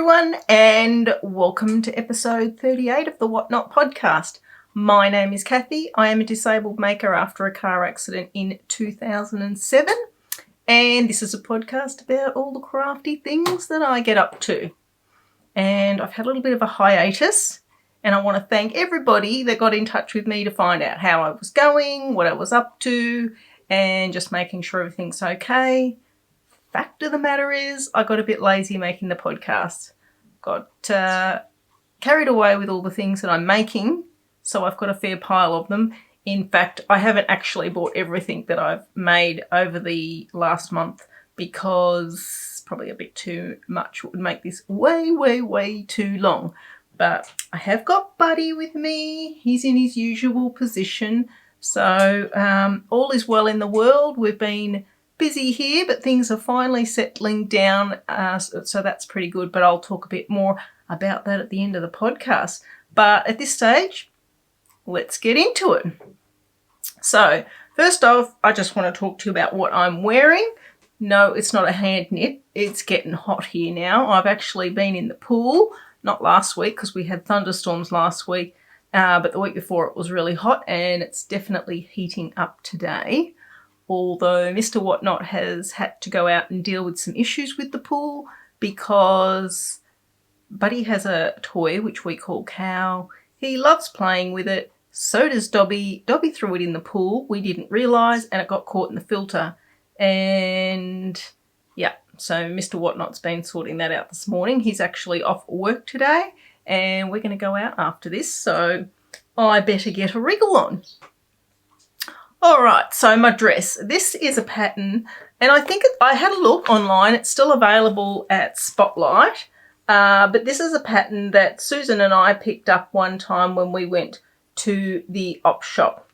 everyone, and welcome to episode 38 of the WhotKnot podcast. My name is Kathy. I am a disabled maker after a car accident in 2007, and this is a podcast about all the crafty things that I get up to. And I've had a little bit of a hiatus, and I want to thank everybody that got in touch with me to find out how I was going, what I was up to, and just making sure everything's okay. Fact of the matter is, I got a bit lazy making the podcast. Got carried away with all the things that I'm making, so I've got a fair pile of them. In fact, I haven't actually bought everything that I've made over the last month because probably a bit too much would make this way too long. But I have got Buddy with me. He's in his usual position. So all is well in the world. We've been busy here, but things are finally settling down, so that's pretty good. But I'll talk a bit more about that at the end of the podcast. But at this stage, let's get into it. So first off, I just want to talk to you about what I'm wearing. No, it's not a hand knit. It's getting hot here now. I've actually been in the pool, not last week because we had thunderstorms last week, but the week before it was really hot, and it's definitely heating up today. Although Mr. WhotKnot has had to go out and deal with some issues with the pool because Buddy has a toy which we call Cow. He loves playing with it. So does Dobby. Dobby threw it in the pool. We didn't realise, and it got caught in the filter. And yeah, so Mr. WhotKnot's been sorting that out this morning. He's actually off work today, and we're going to go out after this, so I better get a wriggle on. All right, so my dress. This is a pattern, and I think I had a look online. It's still available at Spotlight, but this is a pattern that Susan and I picked up one time when we went to the op shop.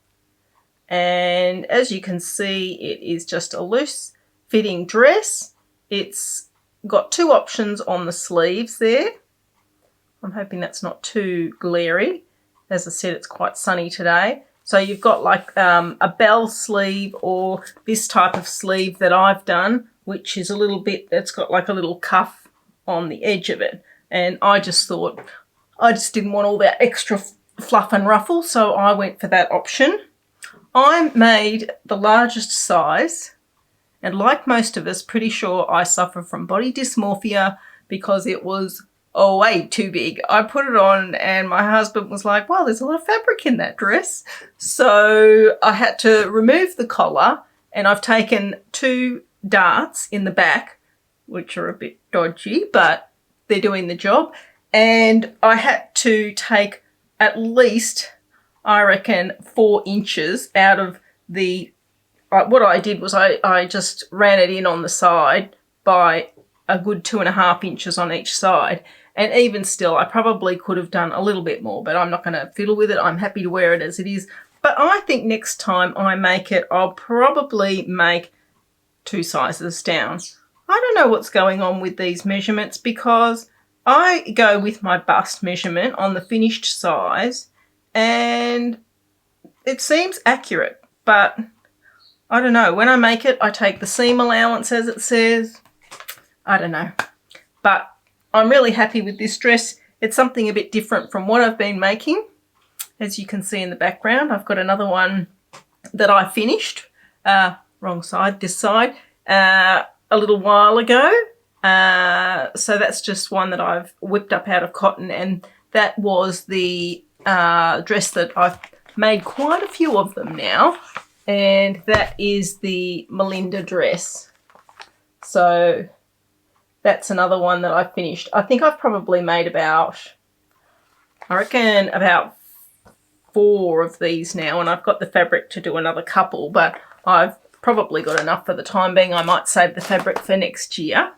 And as you can see, it is just a loose fitting dress. It's got two options on the sleeves there. I'm hoping that's not too glary. As I said, it's quite sunny today. So you've got like a bell sleeve or this type of sleeve that I've done, which is a little bit, it's got like a little cuff on the edge of it. And I just thought, I just didn't want all that extra fluff and ruffle, so I went for that option. I made the largest size, and like most of us, pretty sure I suffer from body dysmorphia because it was way too big. I put it on and my husband was like, well, there's a lot of fabric in that dress. So I had to remove the collar, and I've taken two darts in the back, which are a bit dodgy, but they're doing the job. And I had to take at least, I reckon, 4 inches out of the, what I did was I just ran it in on the side by a good 2.5 inches on each side. And even still, I probably could have done a little bit more, but I'm not going to fiddle with it. I'm happy to wear it as it is. But I think next time I make it, I'll probably make 2 sizes down. I don't know what's going on with these measurements because I go with my bust measurement on the finished size and it seems accurate, but I don't know. When I make it, I take the seam allowance as it says. I don't know. But I'm really happy with this dress. It's something a bit different from what I've been making. As you can see in the background, I've got another one that I finished, wrong side, this side, a little while ago. So that's just one that I've whipped up out of cotton, and that was the dress that I've made quite a few of them now, and that is the Melinda Dress. So that's another one that I finished. I think I've probably made about 4 of these now, and I've got the fabric to do another couple, but I've probably got enough for the time being. I might save the fabric for next year.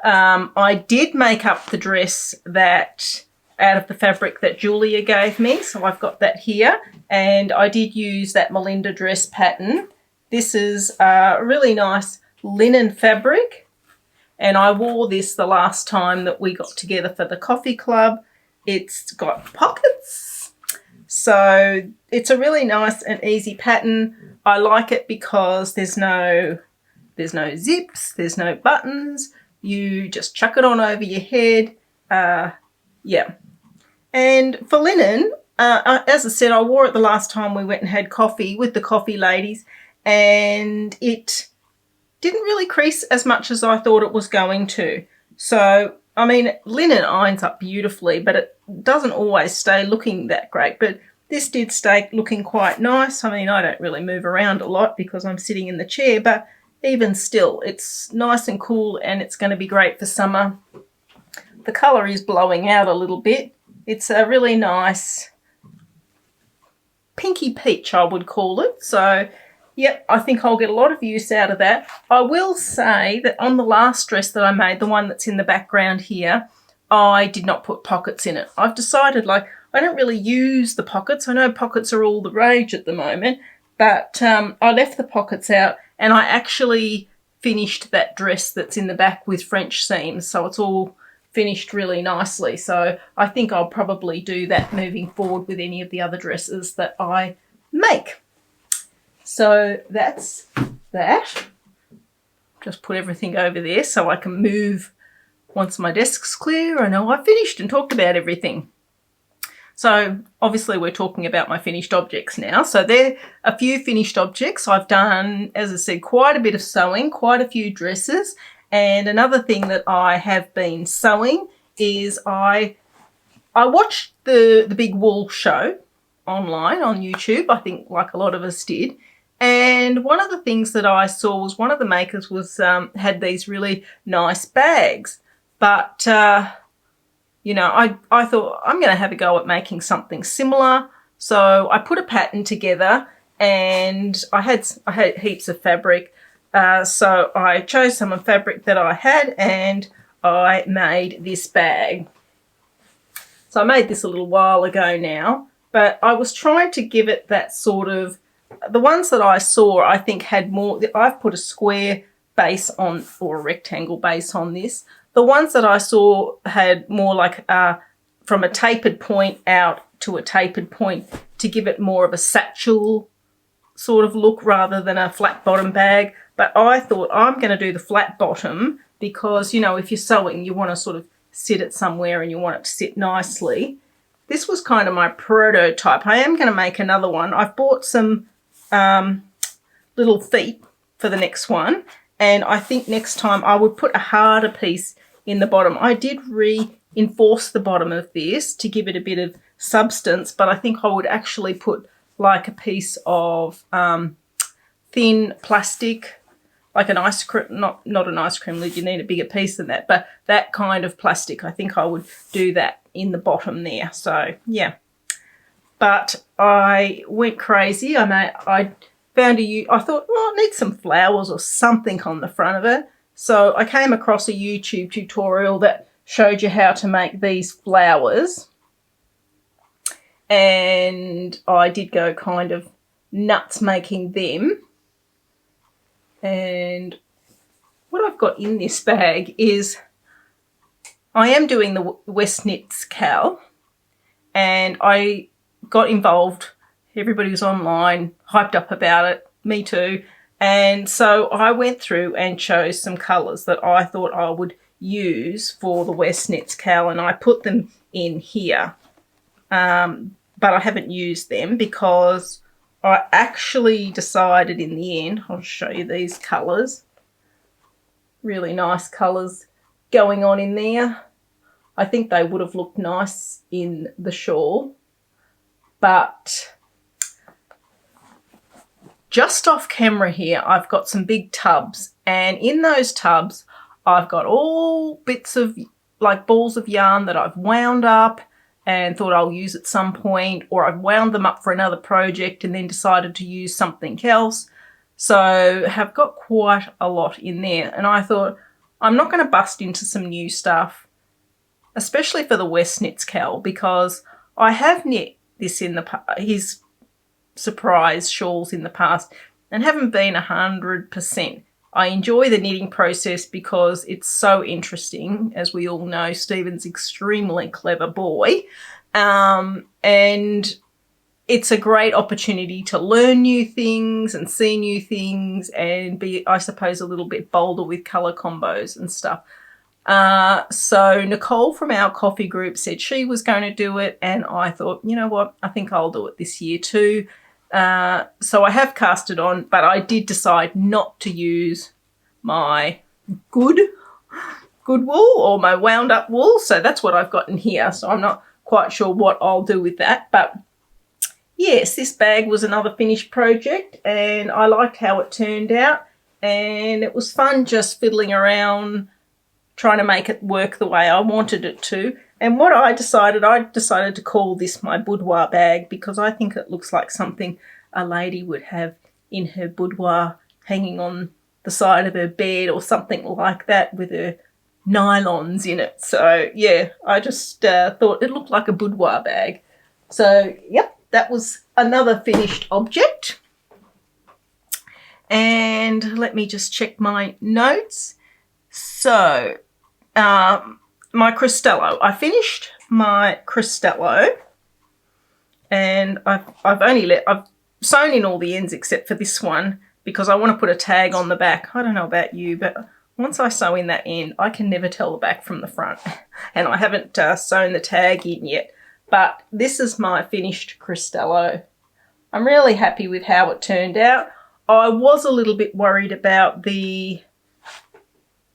I did make up the dress that out of the fabric that Julia gave me, so I've got that here, and I did use that Melinda Dress pattern. This is a really nice linen fabric, and I wore this the last time that we got together for the coffee club. It's got pockets, so it's a really nice and easy pattern. I like it because there's no zips, there's no buttons. You just chuck it on over your head Yeah. And for linen, as I said, I wore it the last time we went and had coffee with the coffee ladies, and it didn't really crease as much as I thought it was going to. So, I mean, linen irons up beautifully, but it doesn't always stay looking that great. But this did stay looking quite nice. I mean, I don't really move around a lot because I'm sitting in the chair, but even still, it's nice and cool, and it's going to be great for summer. The colour is blowing out a little bit. It's a really nice pinky peach, I would call it. So, yep, I think I'll get a lot of use out of that. I will say that on the last dress that I made, the one that's in the background here, I did not put pockets in it. I've decided, like, I don't really use the pockets. I know pockets are all the rage at the moment, but I left the pockets out, and I actually finished that dress that's in the back with French seams. So it's all finished really nicely. So I think I'll probably do that moving forward with any of the other dresses that I make. So that's that. Just put everything over there so I can move once my desk's clear. I know I've finished and talked about everything. So obviously we're talking about my finished objects now. So there are a few finished objects. I've done, as I said, quite a bit of sewing, quite a few dresses. And another thing that I have been sewing is I watched the big wool show online on YouTube, I think like a lot of us did. And one of the things that I saw was one of the makers was had these really nice bags. But, you know, I thought I'm going to have a go at making something similar. So I put a pattern together, and I had heaps of fabric. So I chose some of the fabric that I had, and I made this bag. So I made this a little while ago now, but I was trying to give it that sort of, the ones that I saw I think had more, I've put a square base on, or a rectangle base on this. The ones that I saw had more like from a tapered point out to a tapered point to give it more of a satchel sort of look rather than a flat bottom bag. But I thought I'm going to do the flat bottom because, you know, if you're sewing, you want to sort of sit it somewhere and you want it to sit nicely. This was kind of my prototype. I am going to make another one. I've bought some little feet for the next one, and I think next time I would put a harder piece in the bottom. I did reinforce the bottom of this to give it a bit of substance, but I think I would actually put like a piece of thin plastic, like an ice cream, not an ice cream lid, you need a bigger piece than that, but that kind of plastic. I think I would do that in the bottom there. So yeah, but I went crazy. I found I thought, well, I need some flowers or something on the front of it. So I came across a YouTube tutorial that showed you how to make these flowers, and I did go kind of nuts making them. And what I've got in this bag is I am doing the WhotKnot's cowl, and I got involved. Everybody was online, hyped up about it, me too. And so I went through and chose some colours that I thought I would use for the WhotKnot's cowl, and I put them in here. But I haven't used them because I actually decided in the end, I'll show you these colours. Really nice colours going on in there. I think they would have looked nice in the shawl. But just off camera here, I've got some big tubs. And in those tubs, I've got all bits of, like, balls of yarn that I've wound up and thought I'll use at some point, or I've wound them up for another project and then decided to use something else. So have got quite a lot in there. And I thought, I'm not going to bust into some new stuff, especially for the WhotKnot's cowl, because I have knit this in his surprise shawls in the past and haven't been 100%. I enjoy the knitting process because it's so interesting. As we all know, Stephen's extremely clever boy. And it's a great opportunity to learn new things and see new things and be, I suppose, a little bit bolder with colour combos and stuff. So Nicole from our coffee group said she was going to do it, and I thought, you know what, I think I'll do it this year too. So I have cast it on, but I did decide not to use my good wool or my wound up wool. So that's what I've got in here. So I'm not quite sure what I'll do with that. But yes, this bag was another finished project, and I liked how it turned out. And it was fun just fiddling around, trying to make it work the way I wanted it to. And what I decided to call this my boudoir bag, because I think it looks like something a lady would have in her boudoir, hanging on the side of her bed or something like that, with her nylons in it. So yeah, I just thought it looked like a boudoir bag. So yep, that was another finished object. And let me just check my notes. So my Cristallo, I finished my Cristallo, and I've sewn in all the ends except for this one, because I want to put a tag on the back. I don't know about you, but once I sew in that end, I can never tell the back from the front. And I haven't sewn the tag in yet. But this is my finished Cristallo. I'm really happy with how it turned out. I was a little bit worried about the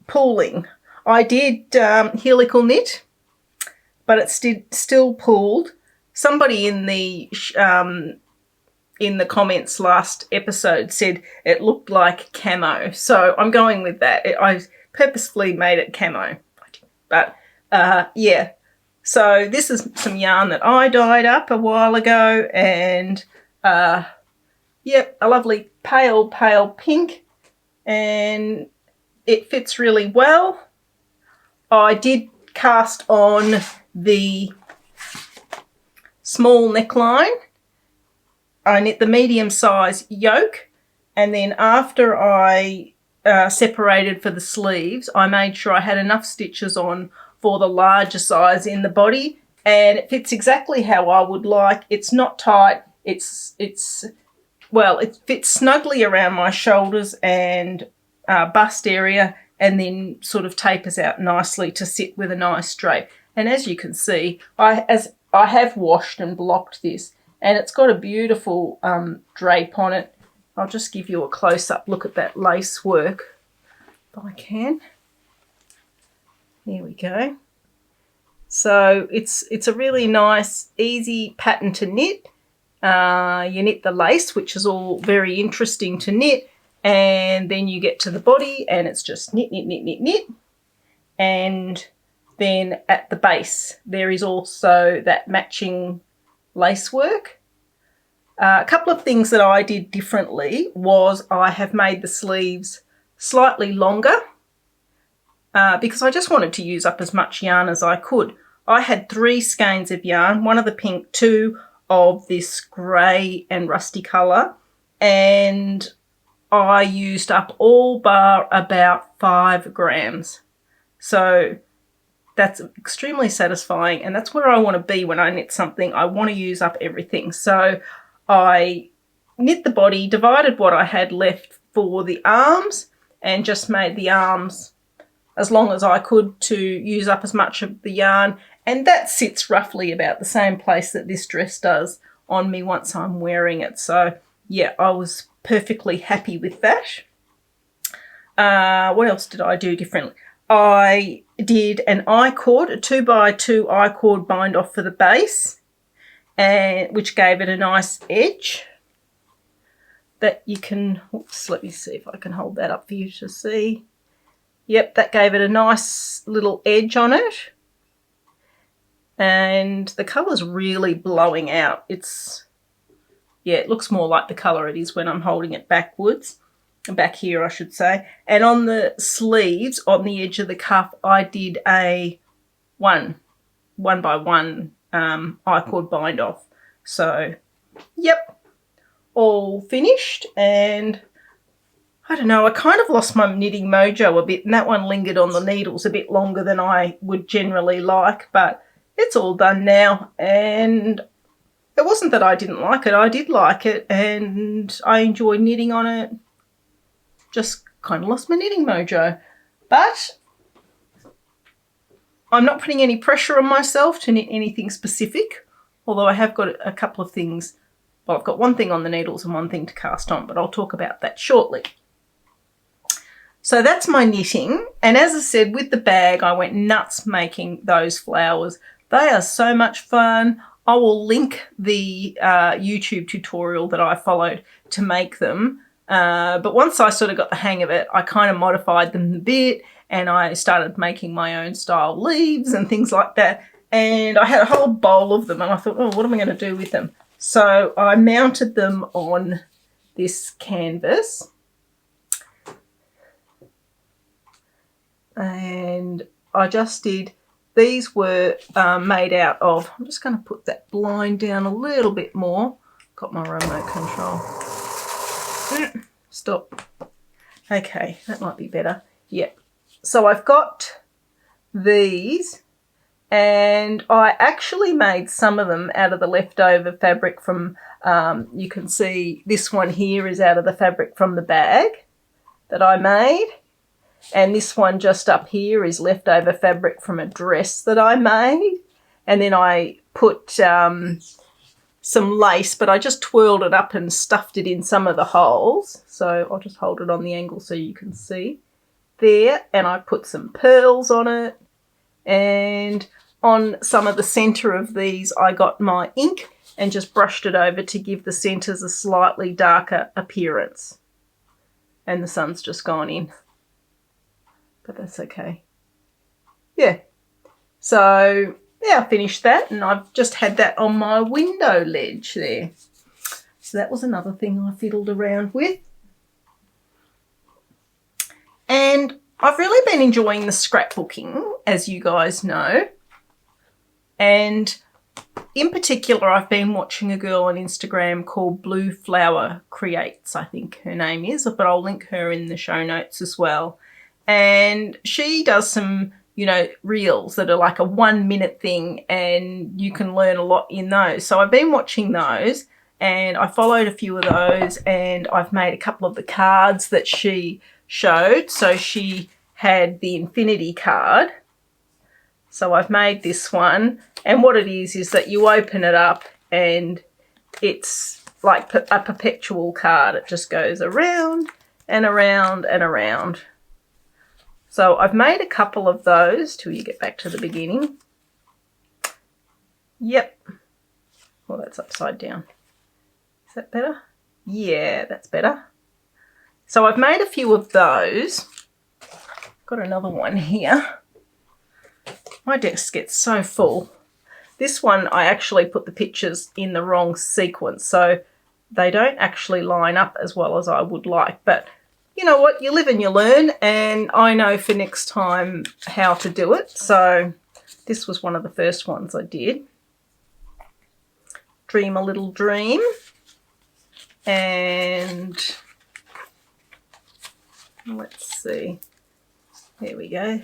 pooling. I did helical knit, but it still pooled. Somebody in the comments last episode said it looked like camo, so I'm going with that. I purposefully made it camo, but yeah. So this is some yarn that I dyed up a while ago, and yep, a lovely pale pink, and it fits really well. I did cast on the small neckline. I knit the medium size yoke, and then after I separated for the sleeves, I made sure I had enough stitches on for the larger size in the body, and it fits exactly how I would like. It's not tight. Well, it fits snugly around my shoulders and bust area, and then sort of tapers out nicely to sit with a nice drape. And as you can see, I have washed and blocked this, and it's got a beautiful drape on it. I'll just give you a close-up look at that lace work if I can. Here we go. So it's a really nice, easy pattern to knit. You knit the lace, which is all very interesting to knit, and then you get to the body and it's just knit. And then at the base there is also that matching lace work. A couple of things that I did differently was I have made the sleeves slightly longer because I just wanted to use up as much yarn as I could. I had 3 skeins of yarn, 1 of the pink, 2 of this grey and rusty colour, and I used up all bar about 5 grams. So that's extremely satisfying, and that's where I want to be when I knit something. I want to use up everything. So I knit the body, divided what I had left for the arms, and just made the arms as long as I could to use up as much of the yarn. And that sits roughly about the same place that this dress does on me once I'm wearing it. So yeah, I was perfectly happy with that. What else did I do differently? I did an I-cord, a 2x2 I-cord bind off for the base, and which gave it a nice edge that you can, oops, let me see if I can hold that up for you to see. Yep, that gave it a nice little edge on it. And the colour's really blowing out. Yeah, it looks more like the colour it is when I'm holding it backwards. Back here, I should say. And on the sleeves, on the edge of the cuff, I did a one by one I-cord bind off. So, yep, all finished. And I don't know, I kind of lost my knitting mojo a bit, and that one lingered on the needles a bit longer than I would generally like, but it's all done now. And it wasn't that I didn't like it. I did like it, and I enjoyed knitting on it. Just kind of lost my knitting mojo. But I'm not putting any pressure on myself to knit anything specific, although I have got a couple of things. Well, I've got one thing on the needles and one thing to cast on, but I'll talk about that shortly. So that's my knitting, and as I said, with the bag, I went nuts making those flowers. They are so much fun. I will link the YouTube tutorial that I followed to make them. But once I sort of got the hang of it, I kind of modified them a bit, and I started making my own style leaves and things like that. And I had a whole bowl of them, and I thought, oh, what am I going to do with them? So I mounted them on this canvas. And I just did, these were made out of, I'm just going to put that blind down a little bit more. Got my remote control. Stop. Okay, that might be better. Yep. So I've got these, and I actually made some of them out of the leftover fabric from, you can see this one here is out of the fabric from the bag that I made. And this one just up here is leftover fabric from a dress that I made. And then I put some lace, but I just twirled it up and stuffed it in some of the holes. So I'll just hold it on the angle so you can see there. And I put some pearls on it. And on some of the centre of these, I got my ink and just brushed it over to give the centres a slightly darker appearance. And the sun's just gone in, but that's okay. Yeah, so yeah, I finished that, and I've just had that on my window ledge there. So that was another thing I fiddled around with. And I've really been enjoying the scrapbooking, as you guys know. And in particular, I've been watching a girl on Instagram called Blue Flower Creates, I think her name is, but I'll link her in the show notes as well. And she does some, you know, reels that are like a 1 minute thing, and you can learn a lot in those. So I've been watching those, and I followed a few of those, and I've made a couple of the cards that she showed. So she had the infinity card. So I've made this one, and what it is that you open it up and it's like a perpetual card. It just goes around and around and around. So I've made a couple of those till you get back to the beginning. Yep. Well, that's upside down. Is that better? Yeah, that's better. So I've made a few of those. Got another one here. My desk gets so full. This one, I actually put the pictures in the wrong sequence, so they don't actually line up as well as I would like. But you know what? You live and you learn, and I know for next time how to do it. So this was one of the first ones I did. Dream a Little Dream. And let's see. There we go.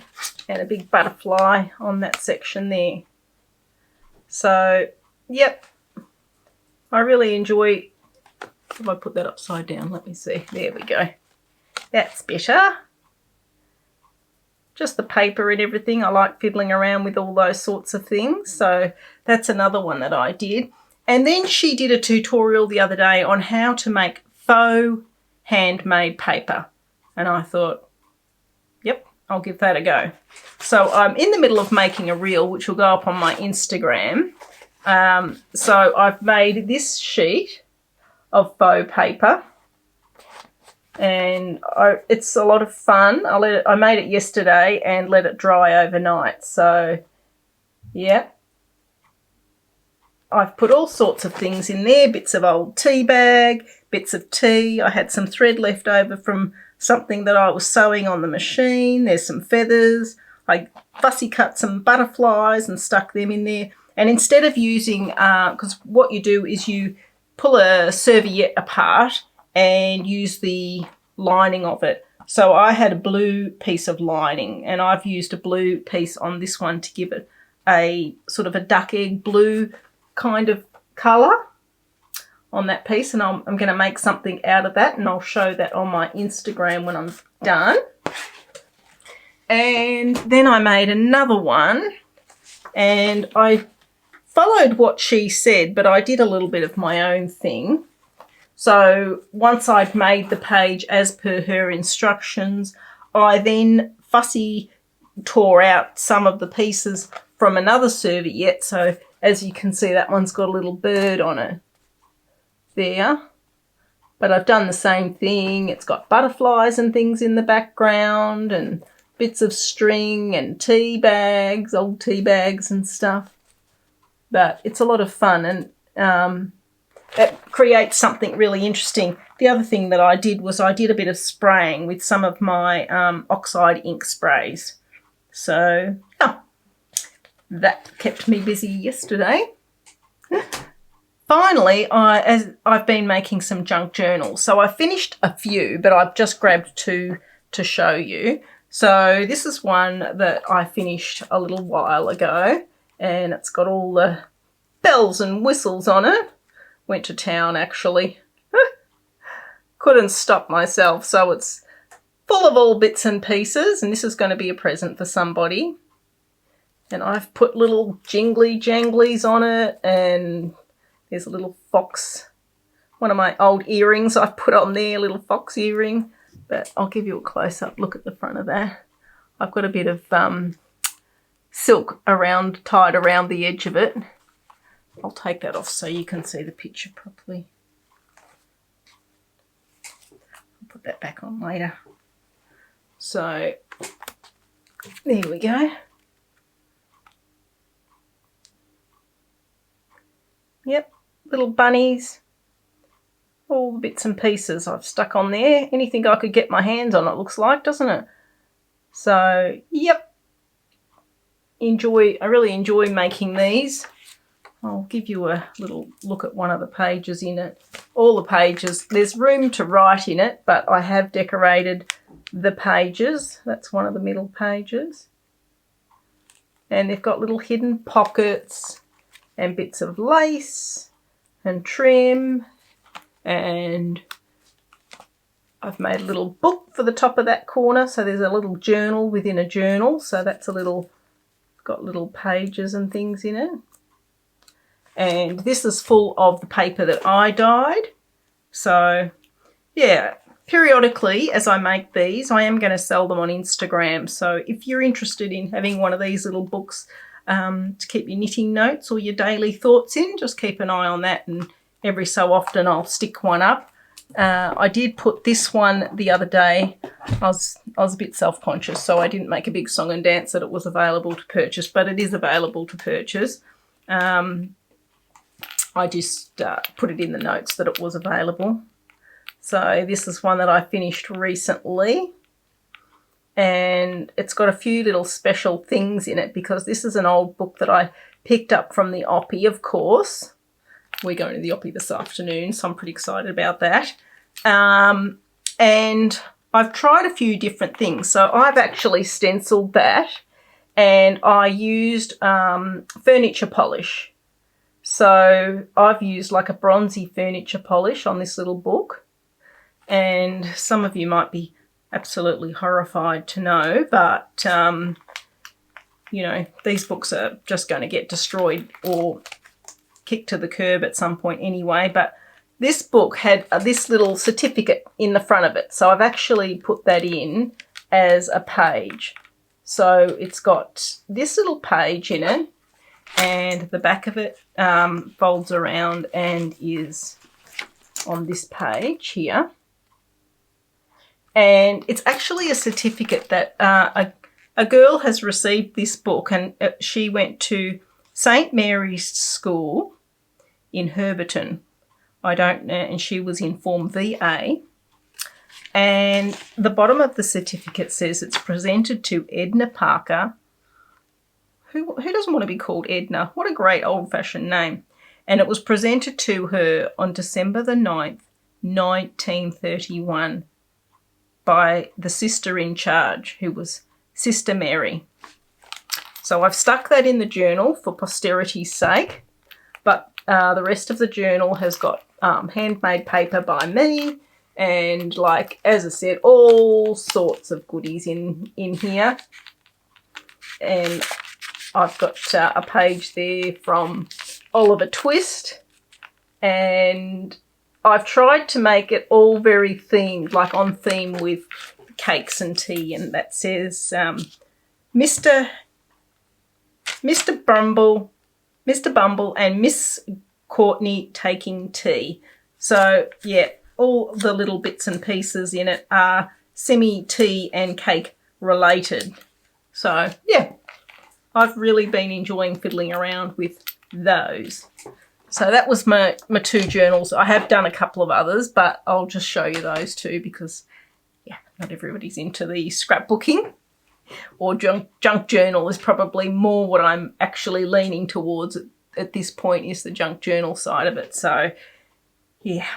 And a big butterfly on that section there. So, yep. I really enjoy... If I put that upside down, let me see. There we go. That's better. Just the paper and everything. I like fiddling around with all those sorts of things. So that's another one that I did. And then she did a tutorial the other day on how to make faux handmade paper. And I thought, yep, I'll give that a go. So I'm in the middle of making a reel, which will go up on my Instagram. So I've made this sheet of faux paper. And it's a lot of fun. I made it yesterday and let it dry overnight. So, yeah. I've put all sorts of things in there, bits of old tea bag, bits of tea. I had some thread left over from something that I was sewing on the machine. There's some feathers. I fussy cut some butterflies and stuck them in there. And instead of using, because what you do is you pull a serviette apart and use the lining of it. So I had a blue piece of lining, and I've used a blue piece on this one to give it a sort of a duck egg blue kind of colour on that piece, and I'm going to make something out of that, and I'll show that on my Instagram when I'm done. And then I made another one, and I followed what she said, but I did a little bit of my own thing. So once I'd made the page as per her instructions, I then fussy tore out some of the pieces from another serviette. So as you can see, that one's got a little bird on it there. But I've done the same thing. It's got butterflies and things in the background and bits of string and tea bags, old tea bags and stuff. But it's a lot of fun, and it creates something really interesting. The other thing that I did was I did a bit of spraying with some of my oxide ink sprays. So that kept me busy yesterday. Finally, I've been making some junk journals. So I finished a few, but I've just grabbed two to show you. So this is one that I finished a little while ago, and it's got all the bells and whistles on it. Went to town, actually. Couldn't stop myself. So it's full of all bits and pieces, and this is going to be a present for somebody. And I've put little jingly janglies on it, and there's a little fox. One of my old earrings I've put on there, little fox earring. But I'll give you a close-up look at the front of that. I've got a bit of silk tied around the edge of it. I'll take that off so you can see the picture properly. I'll put that back on later. So there we go. Yep, little bunnies. All the bits and pieces I've stuck on there. Anything I could get my hands on, it looks like, doesn't it? So, yep. I really enjoy making these. I'll give you a little look at one of the pages in it. All the pages, there's room to write in it, but I have decorated the pages. That's one of the middle pages. And they've got little hidden pockets and bits of lace and trim. And I've made a little book for the top of that corner, so there's a little journal within a journal, so that's got little pages and things in it. And this is full of the paper that I dyed. So yeah, periodically as I make these, I am going to sell them on Instagram. So if you're interested in having one of these little books to keep your knitting notes or your daily thoughts in, just keep an eye on that, and every so often I'll stick one up. I did put this one the other day. I was a bit self-conscious, so I didn't make a big song and dance that it was available to purchase, but it is available to purchase. I just put it in the notes that it was available. So this is one that I finished recently, and it's got a few little special things in it because this is an old book that I picked up from the Oppie, of course. We're going to the Oppie this afternoon, so I'm pretty excited about that. And I've tried a few different things. So I've actually stenciled that, and I used furniture polish. So I've used like a bronzy furniture polish on this little book. And some of you might be absolutely horrified to know, but, you know, these books are just going to get destroyed or kicked to the curb at some point anyway. But this book had this little certificate in the front of it. So I've actually put that in as a page. So it's got this little page in it, and the back of it folds around and is on this page here. And it's actually a certificate that a girl has received this book, and she went to St. Mary's School in Herberton. I don't know, and she was in Form VA. And the bottom of the certificate says it's presented to Edna Parker. Who doesn't want to be called Edna? What a great old-fashioned name. And it was presented to her on December the 9th, 1931 by the sister in charge, who was Sister Mary. So I've stuck that in the journal for posterity's sake, but the rest of the journal has got handmade paper by me And like, as I said, all sorts of goodies in here. And I've got a page there from Oliver Twist, and I've tried to make it all very themed, like on theme with cakes and tea, and that says Mr. Bumble and Miss Courtney taking tea. So yeah, all the little bits and pieces in it are semi-tea and cake related. So yeah, I've really been enjoying fiddling around with those. So that was my two journals. I have done a couple of others, but I'll just show you those two because, yeah, not everybody's into the scrapbooking. Or junk journal is probably more what I'm actually leaning towards at this point, is the junk journal side of it. So, yeah,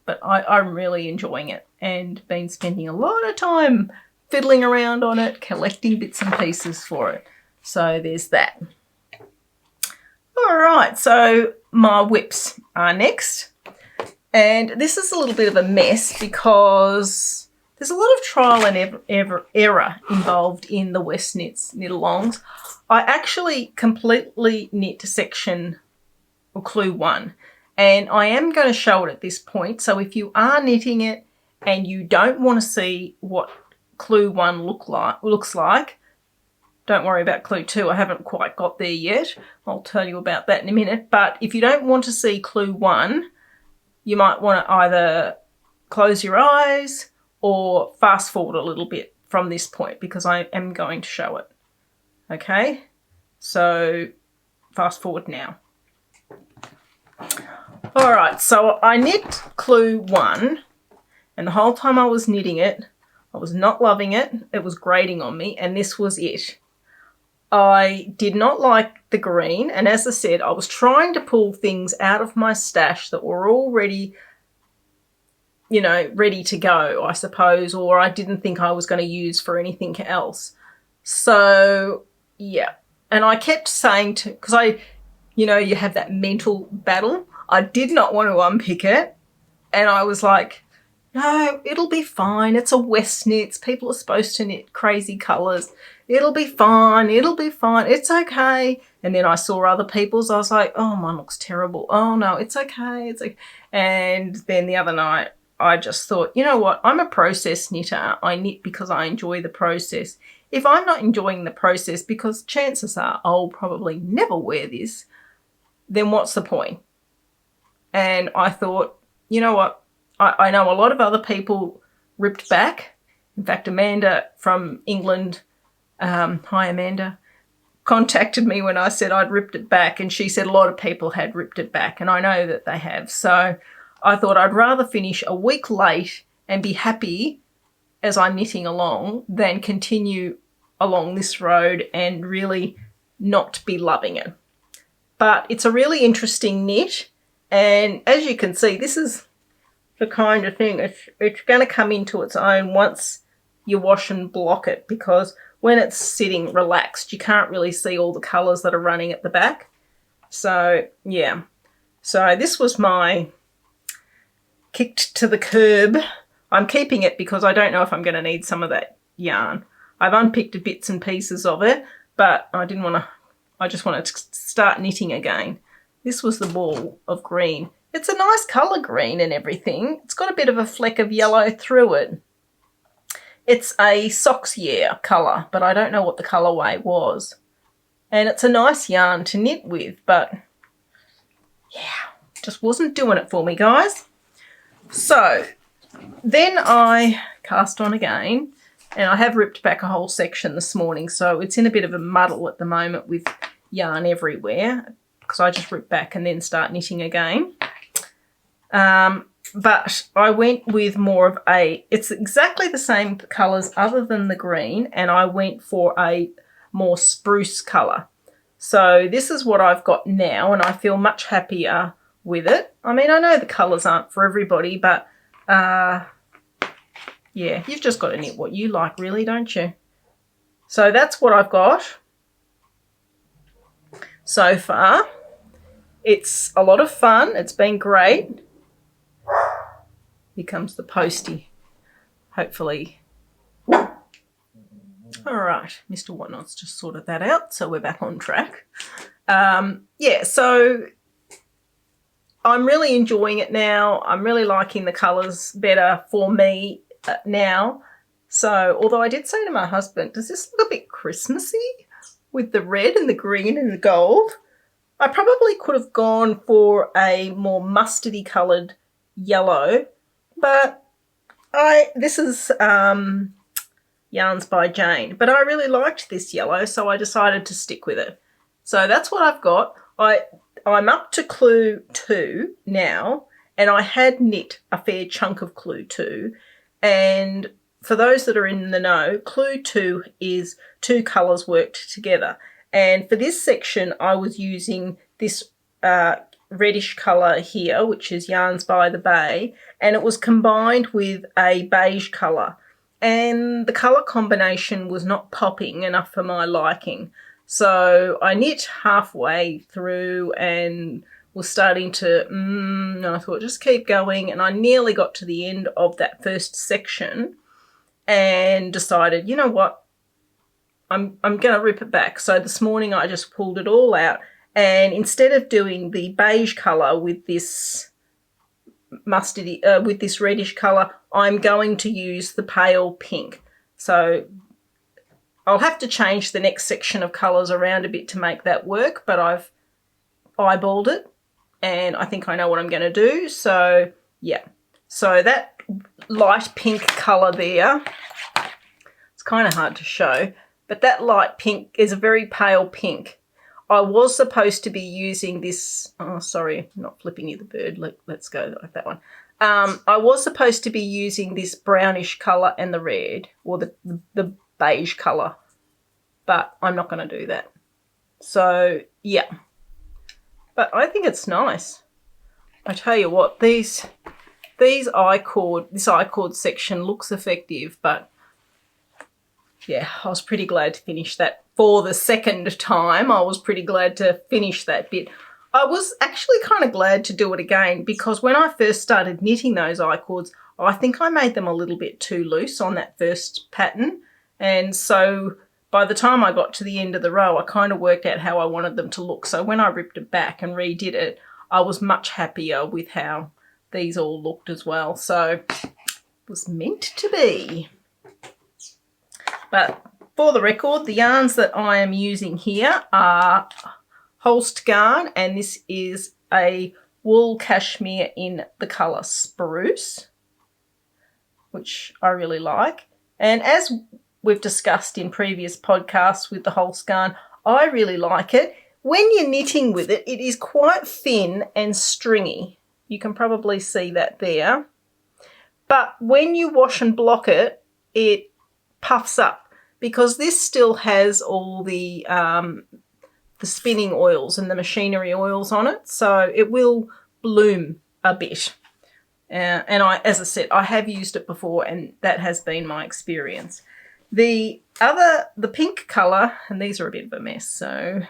but I'm really enjoying it and been spending a lot of time fiddling around on it, collecting bits and pieces for it. So there's that. All right, so my whips are next. And this is a little bit of a mess because there's a lot of trial and error involved in the West Knits knit-alongs. I actually completely knit section or clue 1, and I am going to show it at this point. So if you are knitting it and you don't want to see what clue 1 looks like, don't worry about clue 2. I haven't quite got there yet. I'll tell you about that in a minute. But if you don't want to see clue 1, you might want to either close your eyes or fast forward a little bit from this point because I am going to show it. Okay, so fast forward now. All right, so I knit clue 1, and the whole time I was knitting it, I was not loving it. It was grating on me, and this was it. I did not like the green, and as I said, I was trying to pull things out of my stash that were already, you know, ready to go, I suppose, or I didn't think I was going to use for anything else. So, yeah. And I kept saying to, because you know, you have that mental battle. I did not want to unpick it. And I was like, no, it'll be fine. It's a West Knits. People are supposed to knit crazy colours. It'll be fine. It'll be fine. It's okay. And then I saw other people's. I was like, oh, mine looks terrible. Oh, no, it's okay. It's okay. And then the other night, I just thought, you know what? I'm a process knitter. I knit because I enjoy the process. If I'm not enjoying the process, because chances are I'll probably never wear this, then what's the point? And I thought, you know what? I know a lot of other people ripped back. In fact, Amanda from England, hi Amanda, contacted me when I said I'd ripped it back, and she said a lot of people had ripped it back, and I know that they have. So I thought I'd rather finish a week late and be happy as I'm knitting along than continue along this road and really not be loving it. But it's a really interesting knit, and as you can see, this is the kind of thing, it's going to come into its own once you wash and block it, because when it's sitting relaxed, you can't really see all the colours that are running at the back. So, yeah. So this was my kicked to the curb. I'm keeping it because I don't know if I'm going to need some of that yarn. I've unpicked bits and pieces of it, but I just wanted to start knitting again. This was the ball of green. It's a nice colour green and everything. It's got a bit of a fleck of yellow through it. It's a Soxyear colour, but I don't know what the colourway was. And it's a nice yarn to knit with, but yeah, just wasn't doing it for me, guys. So then I cast on again, and I have ripped back a whole section this morning, so it's in a bit of a muddle at the moment with yarn everywhere because I just rip back and then start knitting again. But I went with more of it's exactly the same colours other than the green, and I went for a more spruce colour. So this is what I've got now, and I feel much happier with it. I mean, I know the colours aren't for everybody, but yeah, you've just got to knit what you like, really, don't you? So that's what I've got so far. It's a lot of fun. It's been great. Here comes the postie, hopefully. All right, Mr. WhotKnot's just sorted that out, so we're back on track. Yeah, so I'm really enjoying it now. I'm really liking the colours better for me now. So, although I did say to my husband, does this look a bit Christmassy with the red and the green and the gold? I probably could have gone for a more mustardy coloured yellow, but this is Yarns by Jane, but I really liked this yellow, so I decided to stick with it. So that's what I've got. I'm up to clue 2 now, and I had knit a fair chunk of clue 2. And for those that are in the know, clue 2 is 2 colours worked together. And for this section, I was using this reddish colour here, which is Yarns by the Bay, and it was combined with a beige colour. And the colour combination was not popping enough for my liking. So I knit halfway through and was starting to, and I thought, just keep going. And I nearly got to the end of that first section and decided, you know what, I'm going to rip it back. So this morning I just pulled it all out. And instead of doing the beige colour with this mustardy, with this reddish colour, I'm going to use the pale pink. So I'll have to change the next section of colours around a bit to make that work, but I've eyeballed it and I think I know what I'm going to do. So yeah, so that light pink colour there, it's kind of hard to show, but that light pink is a very pale pink. I was supposed to be using this, oh sorry, I'm not flipping you the bird, let's go like that one. I was supposed to be using this brownish colour and the red, or the beige colour, but I'm not going to do that. So yeah, but I think it's nice. I tell you what, this I-cord section looks effective, but yeah, I was pretty glad to finish that. For the second time, I was pretty glad to finish that bit. I was actually kind of glad to do it again because when I first started knitting those I-cords, I think I made them a little bit too loose on that first pattern. And so by the time I got to the end of the row, I kind of worked out how I wanted them to look. So when I ripped it back and redid it, I was much happier with how these all looked as well. So it was meant to be. But for the record, the yarns that I am using here are Holst yarn, and this is a wool cashmere in the colour Spruce, which I really like. And as we've discussed in previous podcasts with the Holst yarn, I really like it. When you're knitting with it, it is quite thin and stringy. You can probably see that there. But when you wash and block it, it puffs up, because this still has all the spinning oils and the machinery oils on it, so it will bloom a bit. And as I said, I have used it before, and that has been my experience. The pink colour, and these are a bit of a mess, so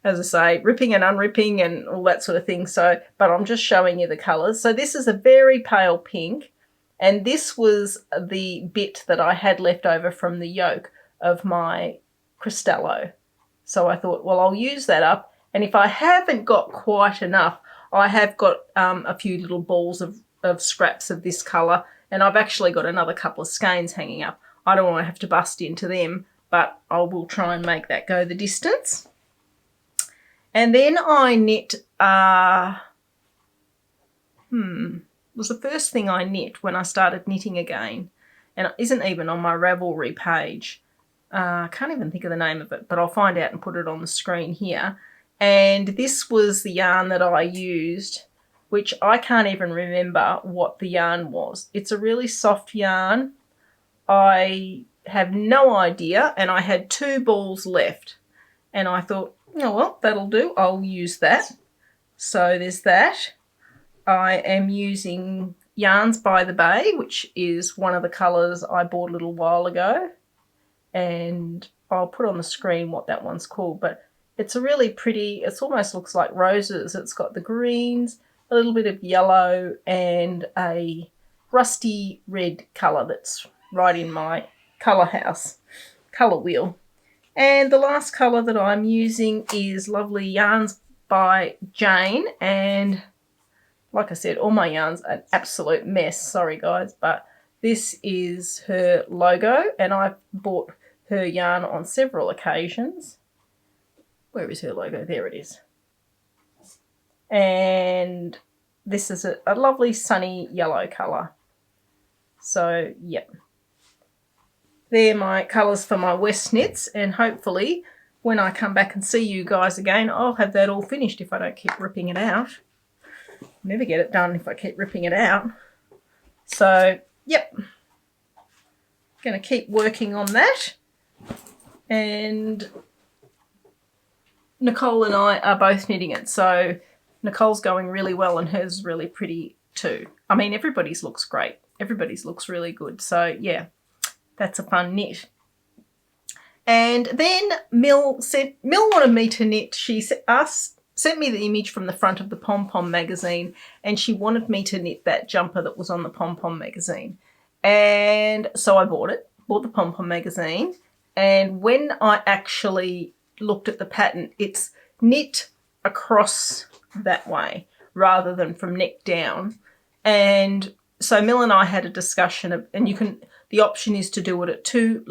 as I say, ripping and unripping and all that sort of thing. So, but I'm just showing you the colours. So this is a very pale pink. And this was the bit that I had left over from the yoke of my Cristallo. So I thought, well, I'll use that up. And if I haven't got quite enough, I have got a few little balls of scraps of this colour. And I've actually got another couple of skeins hanging up. I don't want to have to bust into them, but I will try and make that go the distance. And then I knit, was the first thing I knit when I started knitting again, and it isn't even on my Ravelry page. I can't even think of the name of it, but I'll find out and put it on the screen here. And this was the yarn that I used, which I can't even remember what the yarn was. It's a really soft yarn. I have no idea, and I had 2 balls left, and I thought, oh well, that'll do, I'll use that. So there's that. I am using Yarns by the Bay, which is one of the colours I bought a little while ago. And I'll put on the screen what that one's called. But it's a really pretty, it almost looks like roses. It's got the greens, a little bit of yellow, and a rusty red colour that's right in my colour house, colour wheel. And the last colour that I'm using is Lovely Yarns by Jane. And like I said, all my yarns are an absolute mess. Sorry, guys, but this is her logo, and I've bought her yarn on several occasions. Where is her logo? There it is. And this is a lovely sunny yellow colour. So, yep. They're my colours for my West knits, and hopefully when I come back and see you guys again, I'll have that all finished if I don't keep ripping it out. Never get it done if I keep ripping it out. So, yep. Going to keep working on that. And Nicole and I are both knitting it. So Nicole's going really well and hers is really pretty too. I mean, everybody's looks great. Everybody's looks really good. So, yeah, that's a fun knit. And then Mil wanted me to knit. She sent me the image from the front of the Pom Pom magazine, and she wanted me to knit that jumper that was on the Pom Pom magazine. And so I bought the Pom Pom magazine. And when I actually looked at the pattern, it's knit across that way rather than from neck down. And so Mil and I had a discussion of, and the option is to do it at two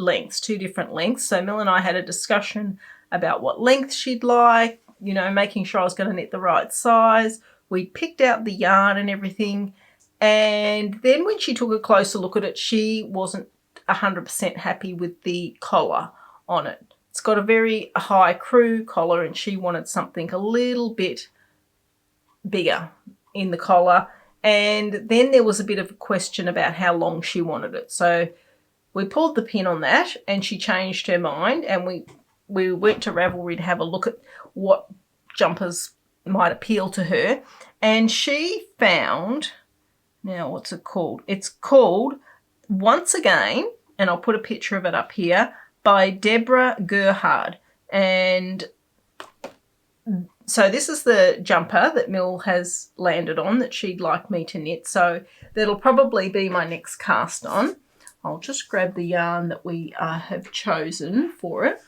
different lengths. So Mil and I had a discussion about what length she'd like, you know, making sure I was going to knit the right size. We picked out the yarn and everything. And then when she took a closer look at it, she wasn't 100% happy with the collar on it. It's got a very high crew collar, and she wanted something a little bit bigger in the collar. And then there was a bit of a question about how long she wanted it. So we pulled the pin on that, and she changed her mind, and we went to Ravelry to have a look at what jumpers might appeal to her. And she found, now what's it called? It's called Once Again, and I'll put a picture of it up here, by Deborah Gerhard. And so this is the jumper that Mil has landed on that she'd like me to knit. So that'll probably be my next cast on. I'll just grab the yarn that we have chosen for it.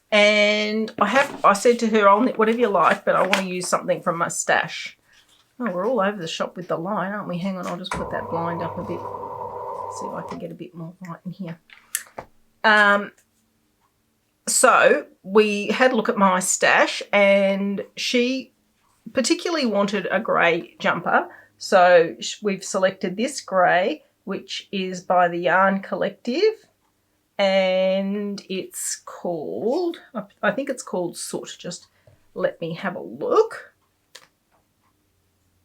And I said to her, I'll knit whatever you like, but I want to use something from my stash. Oh, we're all over the shop with the line, aren't we? Hang on, I'll just put that blind up a bit. See if I can get a bit more light in here. So we had a look at my stash, and she particularly wanted a grey jumper. So we've selected this grey, which is by the Yarn Collective, and it's called, I think it's called Soot. Just let me have a look.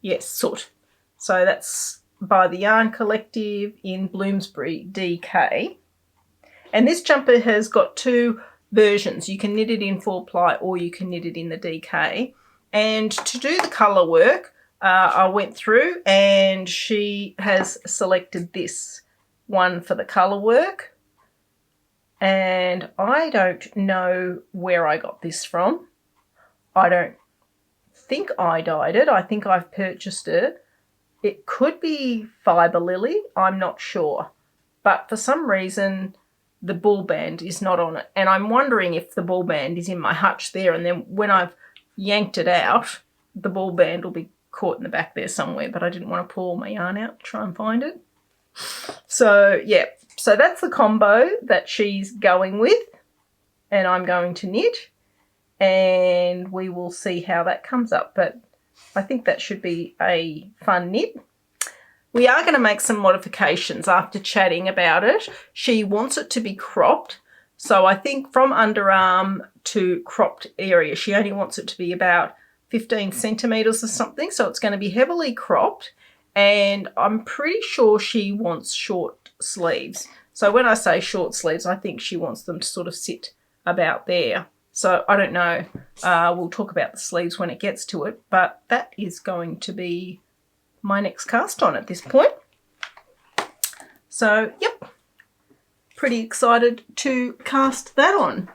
Yes, Soot. So that's by the Yarn Collective in Bloomsbury DK. And this jumper has got two versions. You can knit it in 4-ply or you can knit it in the DK. And to do the colour work, I went through, and she has selected this one for the colour work. And I don't know where I got this from. I don't think I dyed it. I think I've purchased it. It could be Fibre Lily. I'm not sure. But for some reason, the ball band is not on it. And I'm wondering if the ball band is in my hutch there, and then when I've yanked it out, the ball band will be caught in the back there somewhere, but I didn't want to pull all my yarn out to try and find it. So, yeah. So that's the combo that she's going with, and I'm going to knit, and we will see how that comes up. But I think that should be a fun knit. We are going to make some modifications after chatting about it. She wants it to be cropped. So I think from underarm to cropped area, she only wants it to be about 15 centimetres or something. So it's going to be heavily cropped. And I'm pretty sure she wants short sleeves. So when I say short sleeves, I think she wants them to sort of sit about there. So I don't know. We'll talk about the sleeves when it gets to it. But that is going to be my next cast on at this point. So, yep, pretty excited to cast that on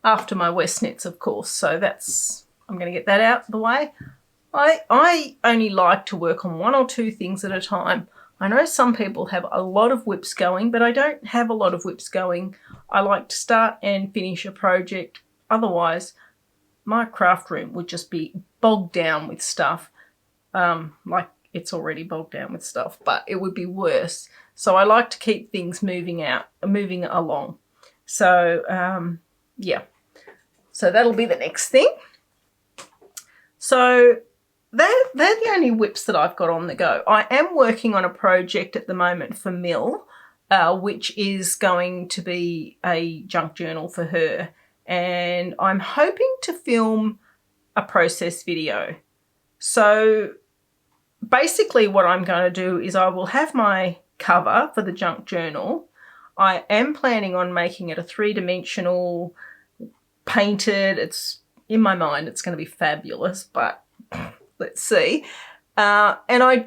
after my West knits, of course. So I'm going to get that out of the way. I only like to work on 1 or 2 things at a time. I know some people have a lot of whips going, but I don't have a lot of whips going. I like to start and finish a project. Otherwise, my craft room would just be bogged down with stuff. Like it's already bogged down with stuff, but it would be worse. So I like to keep things moving along. So, yeah. So that'll be the next thing. So they're the only whips that I've got on the go. I am working on a project at the moment for Mill, which is going to be a junk journal for her. And I'm hoping to film a process video. So basically what I'm going to do is I will have my cover for the junk journal. I am planning on making it a 3-dimensional painted. It's in my mind it's going to be fabulous, but let's see. And I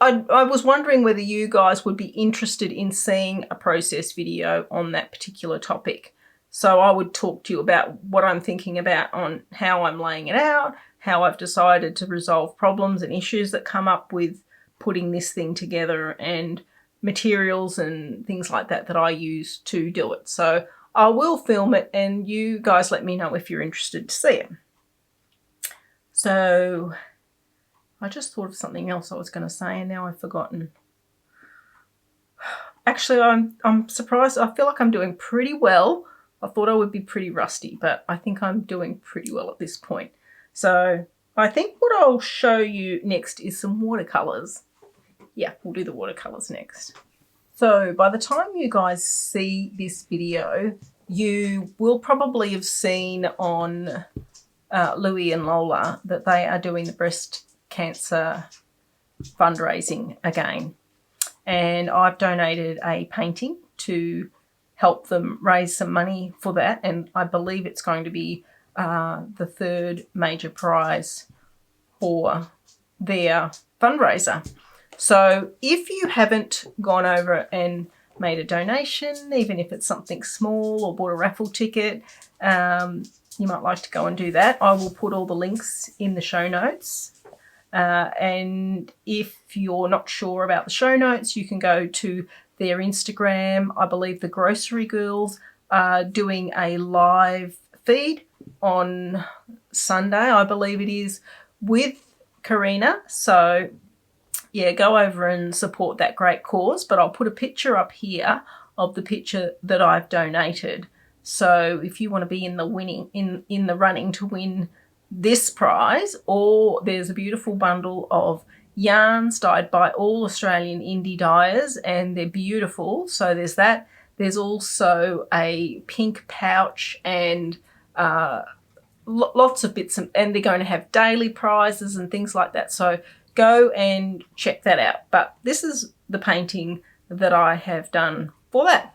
was wondering whether you guys would be interested in seeing a process video on that particular topic. So I would talk to you about what I'm thinking about on how I'm laying it out, how I've decided to resolve problems and issues that come up with putting this thing together, and materials and things like that that I use to do it. So I will film it and you guys let me know if you're interested to see it. So I just thought of something else I was going to say and now I've forgotten. Actually, I'm surprised. I feel like I'm doing pretty well. I thought I would be pretty rusty, but I think I'm doing pretty well at this point. So I think what I'll show you next is some watercolours. Yeah, we'll do the watercolours next. So by the time you guys see this video, you will probably have seen on Louie and Lola that they are doing the breast cancer fundraising again. And I've donated a painting to help them raise some money for that. And I believe it's going to be the 3rd major prize for their fundraiser. So if you haven't gone over and made a donation, even if it's something small, or bought a raffle ticket, you might like to go and do that. I will put all the links in the show notes. And if you're not sure about the show notes, you can go to their Instagram. I believe the Grocery Girls are doing a live feed on Sunday, I believe it is, with Karina. So yeah, go over and support that great cause. But I'll put a picture up here of the picture that I've donated. So if you want to be in the running to win this prize, or there's a beautiful bundle of yarns dyed by all Australian indie dyers, and they're beautiful. So there's that. There's also a pink pouch and lots of bits, and they're going to have daily prizes and things like that. So go and check that out. But this is the painting that I have done for that.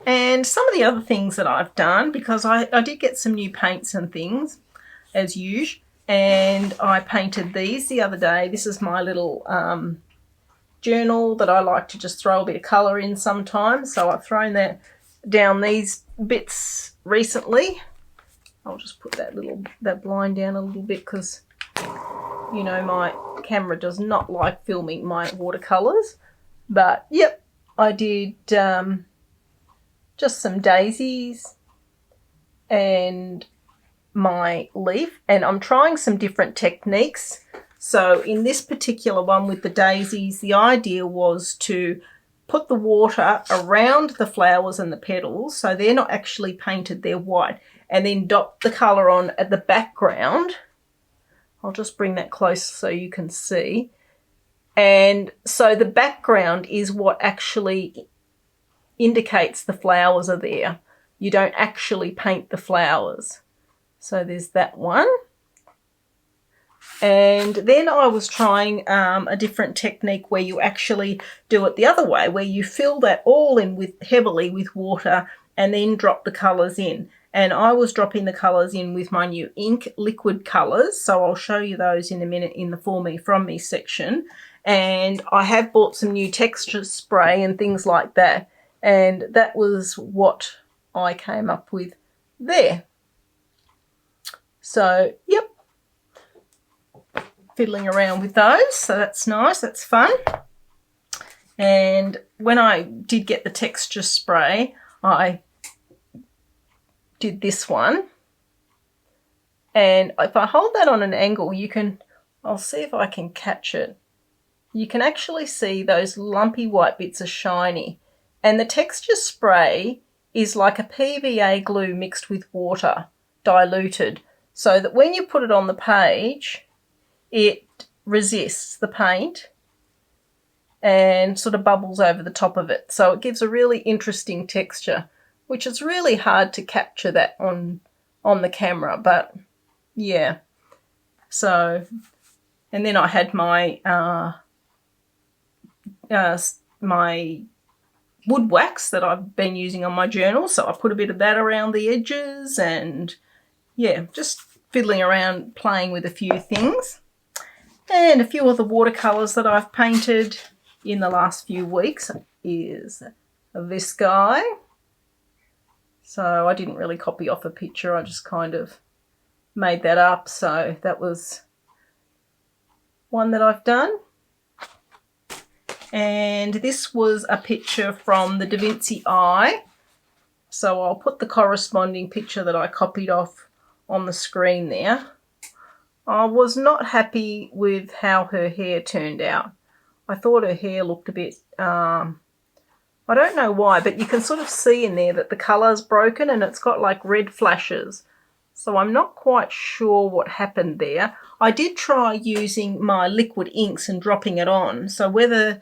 And some of the other things that I've done, because I did get some new paints and things as usual, and I painted these the other day. This is my little journal that I like to just throw a bit of colour in sometimes. So I've thrown that down these bits recently. I'll just put that blind down a little bit because, you know, my camera does not like filming my watercolours. But yep, I did just some daisies and my leaf, and I'm trying some different techniques. So in this particular one with the daisies, the idea was to put the water around the flowers and the petals, so they're not actually painted, they're white, and then dot the colour on at the background. I'll just bring that close so you can see. And so the background is what actually indicates the flowers are there. You don't actually paint the flowers. So there's that one. And then I was trying a different technique where you actually do it the other way, where you fill that all in heavily with water and then drop the colours in. And I was dropping the colours in with my new ink liquid colours. So I'll show you those in a minute in the For Me From Me section. And I have bought some new texture spray and things like that. And that was what I came up with there. So, yep. fiddling around with those, so that's nice, that's fun. And when I did get the texture spray, I did this one. And if I hold that on an angle, I'll see if I can catch it. You can actually see those lumpy white bits are shiny. And the texture spray is like a PVA glue mixed with water, diluted, so that when you put it on the page, it resists the paint and sort of bubbles over the top of it. So it gives a really interesting texture, which is really hard to capture that on the camera, but yeah. So, and then I had my my wood wax that I've been using on my journal, so I put a bit of that around the edges, and yeah, just fiddling around, playing with a few things. And a few of the watercolours that I've painted in the last few weeks is this guy. So I didn't really copy off a picture, I just kind of made that up. So that was one that I've done. And this was a picture from the Da Vinci Eye. So I'll put the corresponding picture that I copied off on the screen there. I was not happy with how her hair turned out. I thought her hair looked a bit, I don't know why, but you can sort of see in there that the colour's broken and it's got like red flashes. So I'm not quite sure what happened there. I did try using my liquid inks and dropping it on. So whether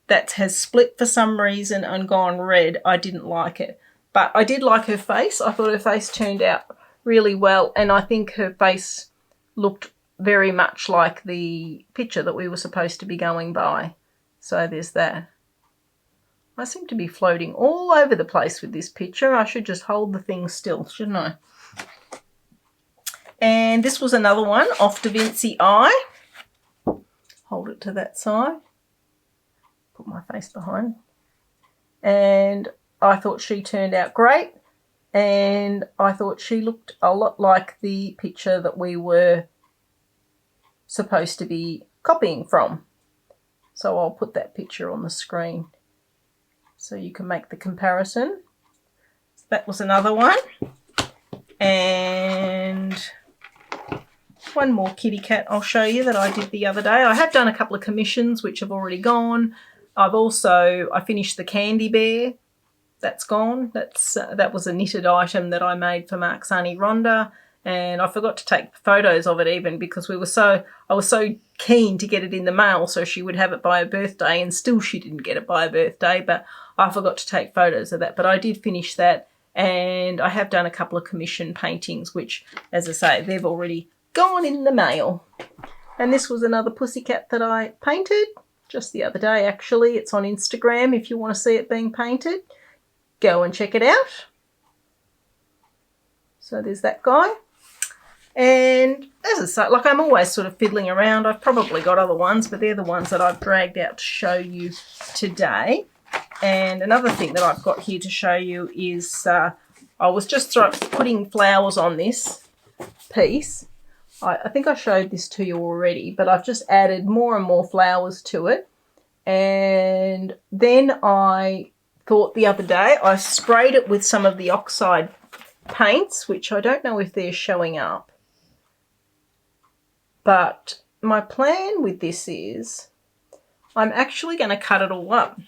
that has split for some reason and gone red, I didn't like it. But I did like her face. I thought her face turned out really well, and I think her face looked very much like the picture that we were supposed to be going by. So there's that. I seem to be floating all over the place with this picture. I should just hold the thing still, shouldn't I? And this was another one off Da Vinci Eye. Hold it to that side. Put my face behind. And I thought she turned out great. And I thought she looked a lot like the picture that we were supposed to be copying from. So I'll put that picture on the screen so you can make the comparison. That was another one. And one more kitty cat I'll show you that I did the other day. I have done a couple of commissions which have already gone. I finished the candy bear. That's gone. That was a knitted item that I made for Mark's Auntie Rhonda, and I forgot to take photos of it even because I was so keen to get it in the mail so she would have it by her birthday, and still she didn't get it by her birthday, but I forgot to take photos of that. But I did finish that, and I have done a couple of commission paintings which, as I say, they've already gone in the mail. And this was another pussycat that I painted just the other day actually. It's on Instagram if you want to see it being painted. Go and check it out. So there's that guy. And as I say, like I'm always sort of fiddling around. I've probably got other ones, but they're the ones that I've dragged out to show you today. And another thing that I've got here to show you is I was just putting flowers on this piece. I think I showed this to you already, but I've just added more and more flowers to it. And then I thought the other day I sprayed it with some of the oxide paints, which I don't know if they're showing up. But my plan with this is I'm actually going to cut it all up.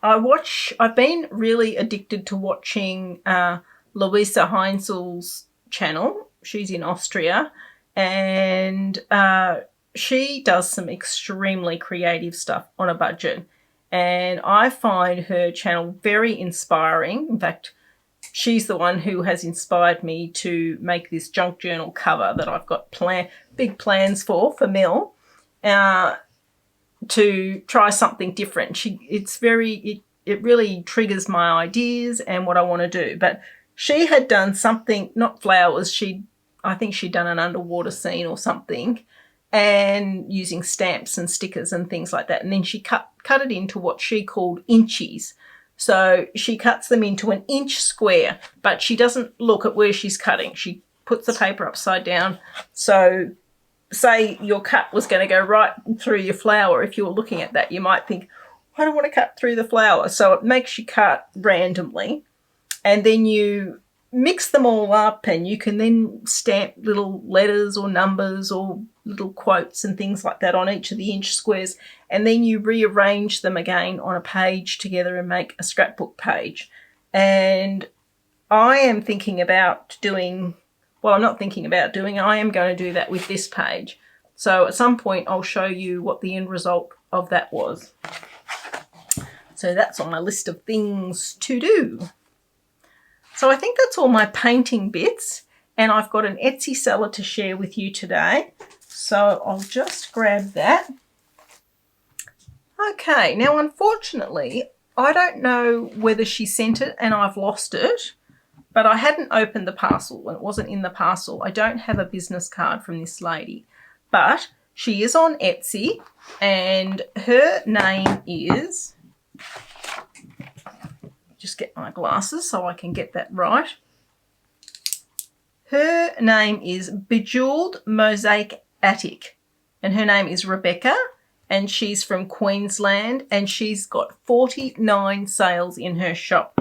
I've been really addicted to watching Louisa Heinzel's channel. She's in Austria, and she does some extremely creative stuff on a budget. And I find her channel very inspiring. In fact, she's the one who has inspired me to make this junk journal cover that I've got big plans for Mel, to try something different. It really triggers my ideas and what I want to do. But she had done something, not flowers, I think she'd done an underwater scene or something, and using stamps and stickers and things like that. And then she cut it into what she called inchies. So she cuts them into an inch square, but she doesn't look at where she's cutting. She puts the paper upside down so say your cut was going to go right through your flower, if you were looking at that, you might think, I don't want to cut through the flower. So it makes you cut randomly, and then you mix them all up, and you can then stamp little letters or numbers or little quotes and things like that on each of the inch squares, and then you rearrange them again on a page together and make a scrapbook page. And I am thinking about doing, well, I'm not thinking about doing, I am going to do that with this page. So at some point I'll show you what the end result of that was. So that's on my list of things to do. So I think that's all my painting bits, and I've got an Etsy seller to share with you today. So I'll just grab that. Okay, now unfortunately, I don't know whether she sent it and I've lost it, but I hadn't opened the parcel and it wasn't in the parcel. I don't have a business card from this lady, but she is on Etsy, and her name is, just get my glasses so I can get that right. Her name is Bejeweled Mosaic Attic, and her name is Rebecca, and she's from Queensland, and she's got 49 sales in her shop.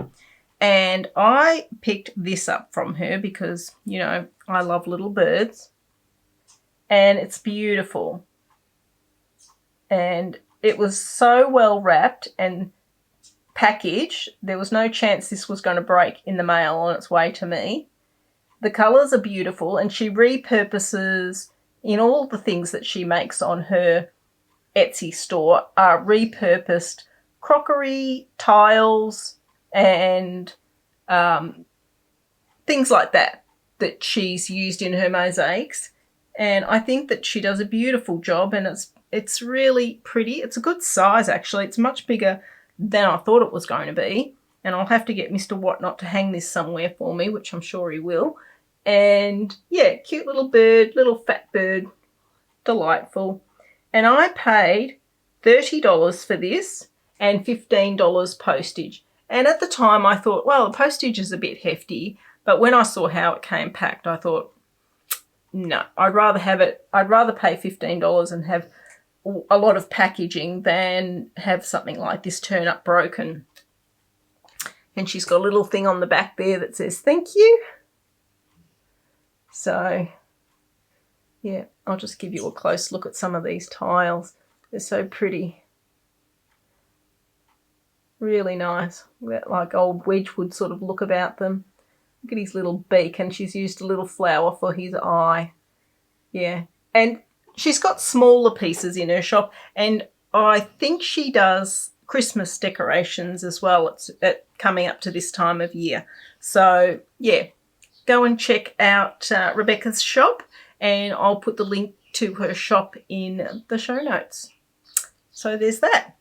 And I picked this up from her because, you know, I love little birds, and it's beautiful. And it was so well wrapped and packaged, there was no chance this was going to break in the mail on its way to me. The colours are beautiful, and she repurposes, in all the things that she makes on her Etsy store are repurposed crockery, tiles, and things like that she's used in her mosaics. And I think that she does a beautiful job, and it's really pretty. It's a good size, actually. It's much bigger than I thought it was going to be. And I'll have to get Mr. WhotKnot to hang this somewhere for me, which I'm sure he will. And yeah, cute little bird, little fat bird, delightful. And I paid $30 for this and $15 postage. And at the time I thought, well, the postage is a bit hefty, but when I saw how it came packed, I thought, no, I'd rather pay $15 and have a lot of packaging than have something like this turn up broken. And she's got a little thing on the back there that says thank you. So yeah, I'll just give you a close look at some of these tiles. They're so pretty. Really nice. That like old Wedgwood sort of look about them. Look at his little beak, and she's used a little flower for his eye. Yeah. And she's got smaller pieces in her shop, and I think she does Christmas decorations as well. It's coming up to this time of year. So yeah, go and check out Rebecca's shop, and I'll put the link to her shop in the show notes. So there's that.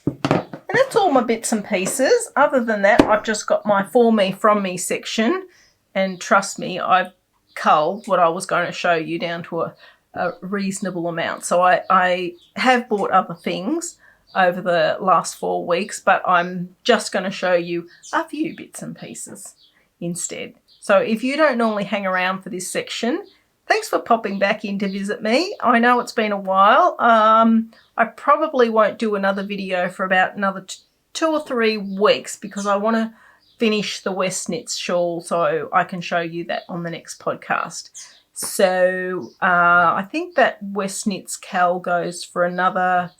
And that's all my bits and pieces. Other than that, I've just got my For Me, From Me section, and trust me, I've culled what I was going to show you down to a reasonable amount. So I have bought other things over the last 4 weeks, but I'm just going to show you a few bits and pieces instead. So if you don't normally hang around for this section, thanks for popping back in to visit me. I know it's been a while. I probably won't do another video for about another 2 or 3 weeks because I want to finish the WhotKnot shawl so I can show you that on the next podcast. So I think that WhotKnot's Cal goes for another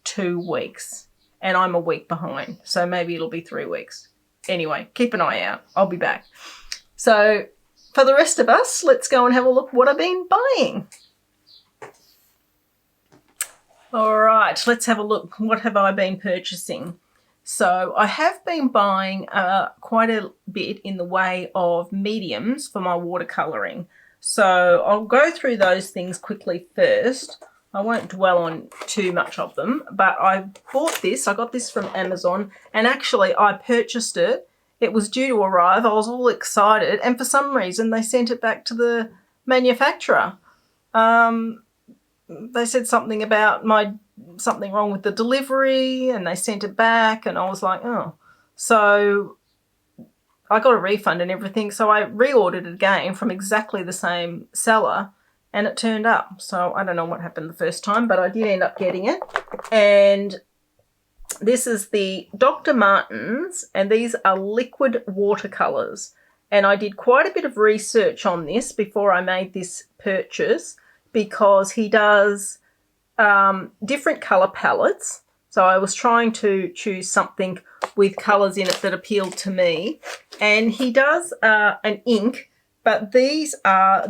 2 weeks, and I'm a week behind, so maybe it'll be 3 weeks. Anyway, keep an eye out. I'll be back. So for the rest of us, let's go and have a look what I've been buying. All right, let's have a look. What have I been purchasing? So I have been buying quite a bit in the way of mediums for my watercolouring. So I'll go through those things quickly first. I won't dwell on too much of them, but I bought this. I got this from Amazon, and actually I purchased it. It was due to arrive. I was all excited, and for some reason they sent it back to the manufacturer. They said something about something wrong with the delivery, and they sent it back, and I was like, oh. So I got a refund and everything, so I reordered it again from exactly the same seller, and it turned up. So I don't know what happened the first time, but I did end up getting it. And this is the Dr. Martens, and these are liquid watercolours. And I did quite a bit of research on this before I made this purchase, because he does different colour palettes. So I was trying to choose something with colours in it that appealed to me. And he does an ink, but these are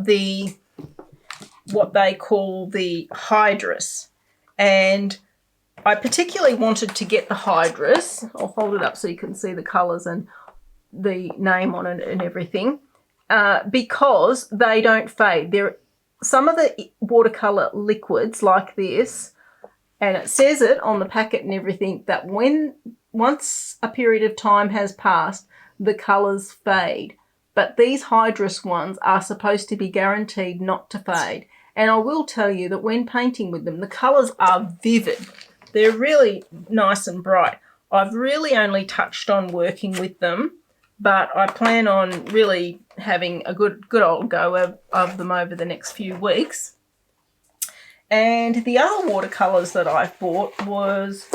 what they call the hydrous. And I particularly wanted to get the hydrous. I'll hold it up so you can see the colours and the name on it and everything, because they don't fade. Some of the watercolour liquids like this, and it says it on the packet and everything, that once a period of time has passed, the colours fade. But these hydrous ones are supposed to be guaranteed not to fade. And I will tell you that when painting with them, the colours are vivid. They're really nice and bright. I've really only touched on working with them, but I plan on really having a good old go of them over the next few weeks. And the other watercolours that I've bought was,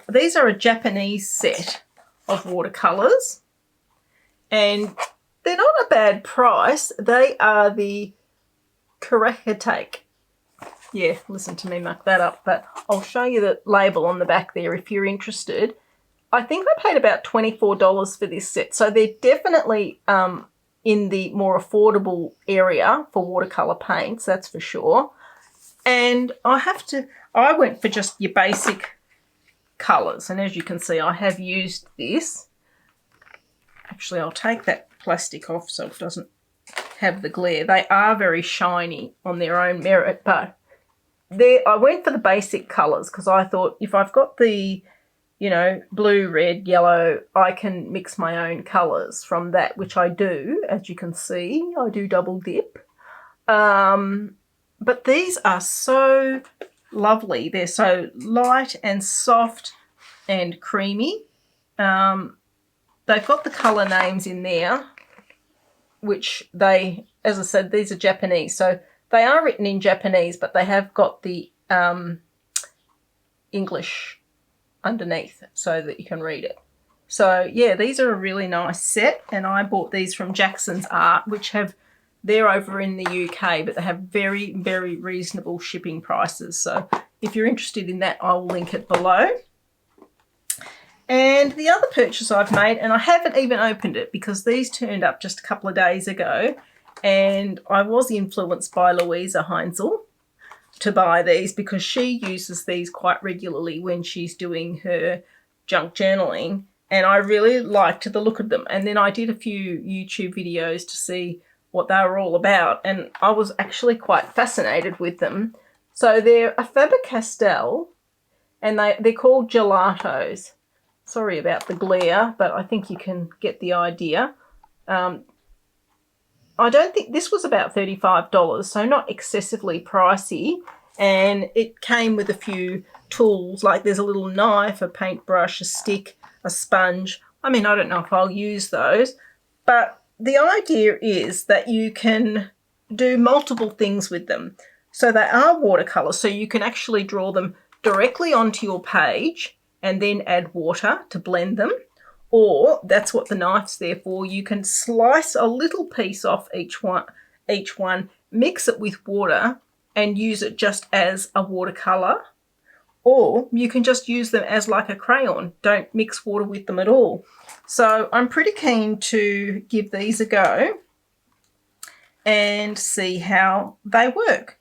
these are a Japanese set of watercolours. And they're not a bad price. They are the Karakatake. Yeah, listen to me muck that up. But I'll show you the label on the back there if you're interested. I think I paid about $24 for this set. So they're definitely in the more affordable area for watercolour paints, that's for sure. And I went for just your basic colours. And as you can see, I have used this. Actually, I'll take that plastic off so it doesn't have the glare. They are very shiny on their own merit, but I went for the basic colours because I thought if I've got the, blue, red, yellow, I can mix my own colours from that, which I do. As you can see, I do double dip. But these are so lovely. They're so light and soft and creamy. They've got the colour names in there, which as I said, these are Japanese. So they are written in Japanese, but they have got the English underneath so that you can read it. So, yeah, these are a really nice set, and I bought these from Jackson's Art, which they're over in the UK, but they have very, very reasonable shipping prices. So if you're interested in that, I'll link it below. And the other purchase I've made, and I haven't even opened it because these turned up just a couple of days ago, and I was influenced by Louisa Heinzel to buy these because she uses these quite regularly when she's doing her junk journaling, and I really liked the look of them. And then I did a few YouTube videos to see what they were all about, and I was actually quite fascinated with them. So they're a Faber-Castell, and they're called gelatos. Sorry about the glare, but I think you can get the idea. I don't think this was about $35, so not excessively pricey. And it came with a few tools, like there's a little knife, a paintbrush, a stick, a sponge. I mean, I don't know if I'll use those, but the idea is that you can do multiple things with them. So they are watercolours, so you can actually draw them directly onto your page and then add water to blend them. Or that's what the knife's there for. You can slice a little piece off each one, mix it with water and use it just as a watercolour. Or you can just use them as like a crayon. Don't mix water with them at all. So I'm pretty keen to give these a go and see how they work.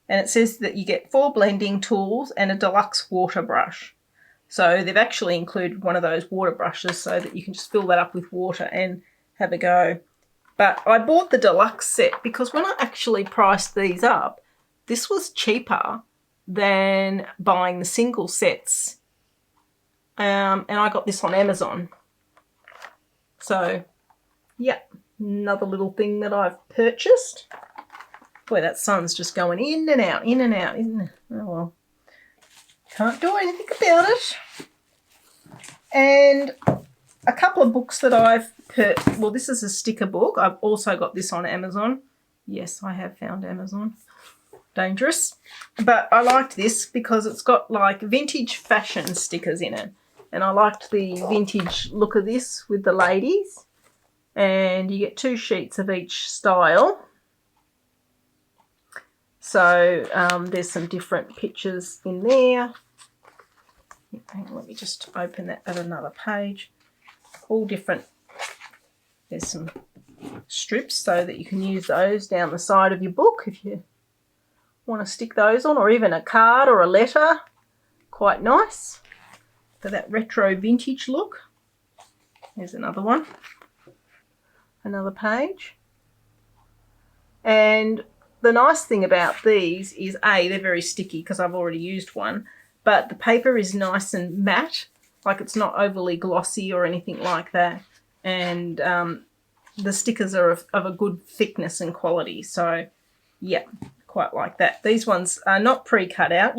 And it says that you get 4 blending tools and a deluxe water brush. So they've actually included one of those water brushes so that you can just fill that up with water and have a go. But I bought the deluxe set because when I actually priced these up, this was cheaper than buying the single sets. And I got this on Amazon. So, yeah, another little thing that I've purchased. Boy, that sun's just going in and out, isn't it? Oh, well. Can't do anything about it. And a couple of books that I've well, this is a sticker book. I've also got this on Amazon. Yes, I have found Amazon. Dangerous. But I liked this because it's got like vintage fashion stickers in it. And I liked the vintage look of this with the ladies. And you get 2 sheets of each style. So there's some different pictures in there. Let me just open that at another page. All different. There's some strips so that you can use those down the side of your book if you want to stick those on, or even a card or a letter. Quite nice for that retro vintage look. There's another one. Another page. And the nice thing about these is, A, they're very sticky because I've already used one, but the paper is nice and matte, like it's not overly glossy or anything like that. And the stickers are of a good thickness and quality. So, yeah, quite like that. These ones are not pre-cut out.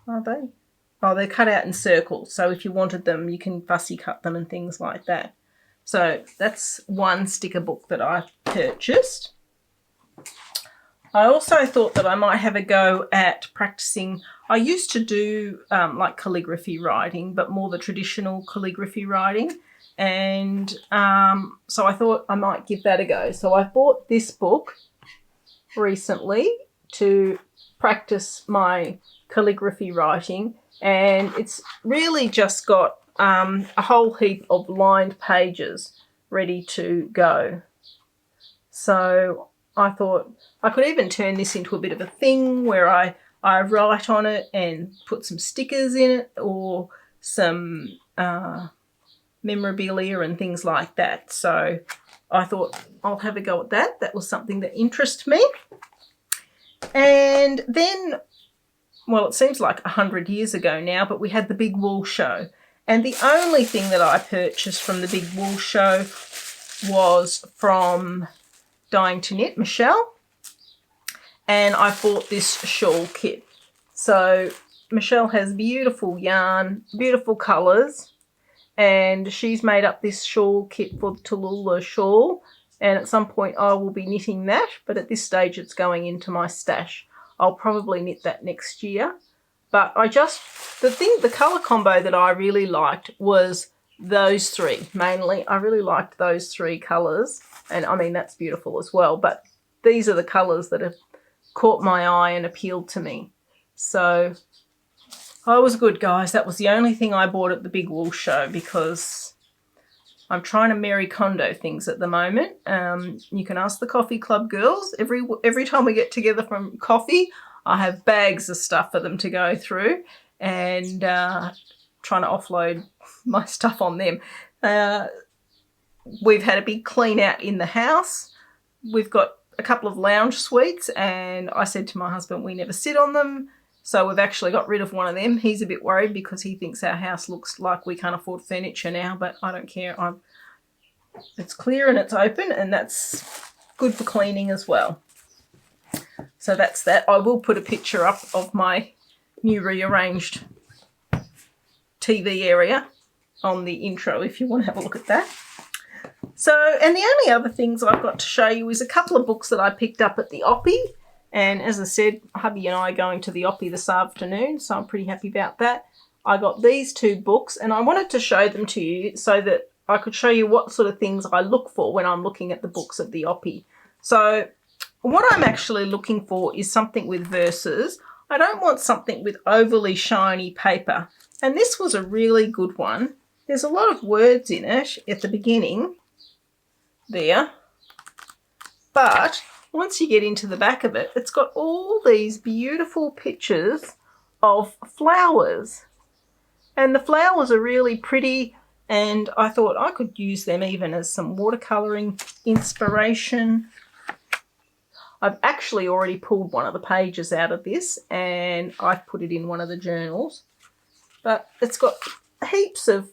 Are they? Oh, they're cut out in circles. So if you wanted them, you can fussy cut them and things like that. So that's one sticker book that I purchased. I also thought that I might have a go at practicing. I used to do like calligraphy writing, but more the traditional calligraphy writing. And so I thought I might give that a go. So I bought this book recently to practice my calligraphy writing. And it's really just got a whole heap of lined pages ready to go. So I thought I could even turn this into a bit of a thing where I write on it and put some stickers in it, or some memorabilia and things like that. So I thought I'll have a go at that. That was something that interested me. And then, well, it seems like 100 years ago now, but we had the big wool show. And the only thing that I purchased from the big wool show was from Dying to Knit, Michelle. And I bought this shawl kit. So Michelle has beautiful yarn, beautiful colours, and she's made up this shawl kit for the Tallulah shawl. And at some point I will be knitting that, but at this stage it's going into my stash. I'll probably knit that next year. But the colour combo that I really liked was those three, mainly. I really liked those 3 colours. And I mean, that's beautiful as well. But these are the colours that have caught my eye and appealed to me. So I was good, guys. That was the only thing I bought at the big wool show, because I'm trying to Mary Kondo things at the moment. You can ask the coffee club girls. Every time we get together from coffee, I have bags of stuff for them to go through, and trying to offload my stuff on them. We've had a big clean out in the house. We've got a couple of lounge suites, and I said to my husband, we never sit on them. So we've actually got rid of one of them. He's a bit worried because he thinks our house looks like we can't afford furniture now, but I don't care. It's clear and it's open, and that's good for cleaning as well. So that's that. I will put a picture up of my new rearranged TV area on the intro if you want to have a look at that. So, and the only other things I've got to show you is a couple of books that I picked up at the Oppie. And as I said, hubby and I are going to the Oppie this afternoon, so I'm pretty happy about that. I got these 2 books, and I wanted to show them to you so that I could show you what sort of things I look for when I'm looking at the books at the Oppie. So what I'm actually looking for is something with verses. I don't want something with overly shiny paper. And this was a really good one. There's a lot of words in it at the beginning there. But once you get into the back of it, it's got all these beautiful pictures of flowers. And the flowers are really pretty, and I thought I could use them even as some watercolouring inspiration. I've actually already pulled one of the pages out of this, and I've put it in one of the journals. But it's got heaps of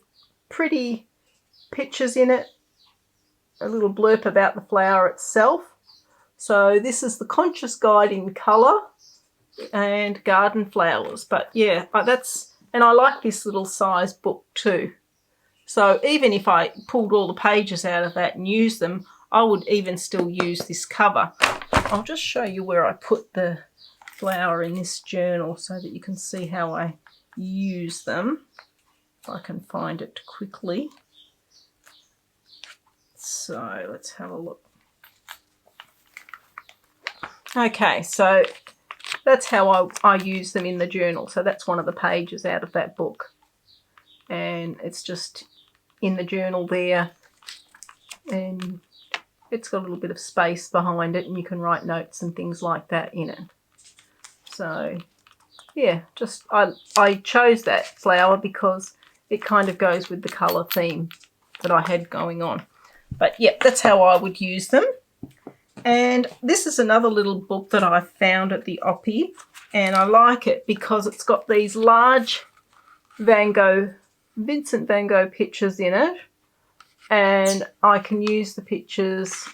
pretty pictures in it, a little blurb about the flower itself. So this is the Conscious Guide in Colour and Garden Flowers. But yeah, and I like this little size book too. So even if I pulled all the pages out of that and used them, I would even still use this cover. I'll just show you where I put the flower in this journal so that you can see how I use them. If I can find it quickly. So let's have a look. Okay, so that's how I use them in the journal. So that's one of the pages out of that book. And it's just in the journal there. And it's got a little bit of space behind it and you can write notes and things like that in it. So yeah, just I chose that flower because it kind of goes with the colour theme that I had going on. But yeah, that's how I would use them. And this is another little book that I found at the Oppie, and I like it because it's got these large Vincent van Gogh pictures in it, and I can use the pictures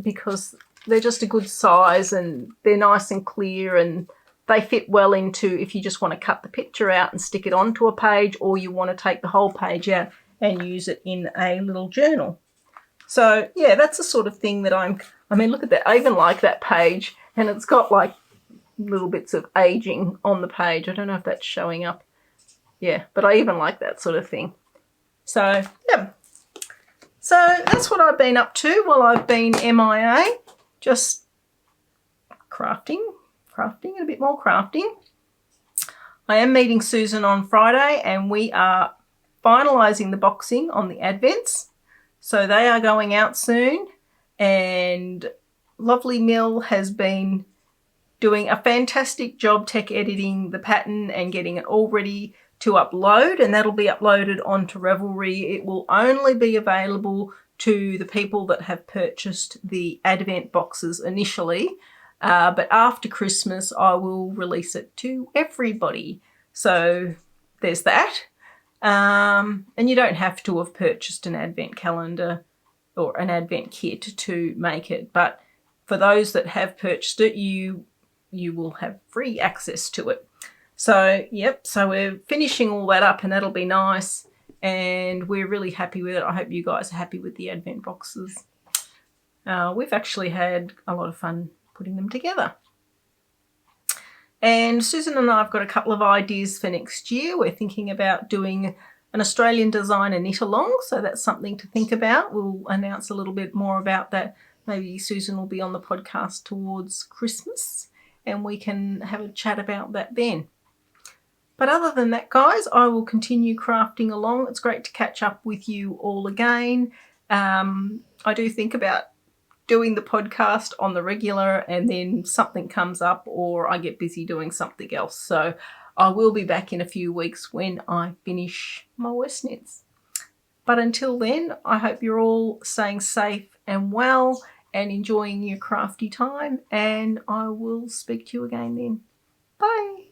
because they're just a good size and they're nice and clear, and they fit well into if you just want to cut the picture out and stick it onto a page, or you want to take the whole page out and use it in a little journal. So yeah, that's the sort of thing that I mean, look at that. I even like that page, and it's got like little bits of aging on the page. I don't know if that's showing up. Yeah, but I even like that sort of thing. So yeah. So that's what I've been up to while I've been MIA. Just crafting and a bit more crafting. I am meeting Susan on Friday, and we are finalising the boxing on the Advents. So they are going out soon, and lovely Mill has been doing a fantastic job tech editing the pattern and getting it all ready to upload, and that'll be uploaded onto Ravelry. It will only be available to the people that have purchased the Advent boxes initially, but after Christmas I will release it to everybody. So there's that. And you don't have to have purchased an Advent calendar or an Advent kit to make it, but for those that have purchased it, you will have free access to it. So yep, so we're finishing all that up, and that'll be nice, and we're really happy with it. I hope you guys are happy with the Advent boxes. We've actually had a lot of fun putting them together. And Susan and I have got a couple of ideas for next year. We're thinking about doing an Australian designer knit along, so that's something to think about. We'll announce a little bit more about that. Maybe Susan will be on the podcast towards Christmas, and we can have a chat about that then. But other than that, guys, I will continue crafting along. It's great to catch up with you all again. I do think about doing the podcast on the regular, and then something comes up or I get busy doing something else. So I will be back in a few weeks when I finish my West knits. But until then, I hope you're all staying safe and well and enjoying your crafty time, and I will speak to you again then. Bye.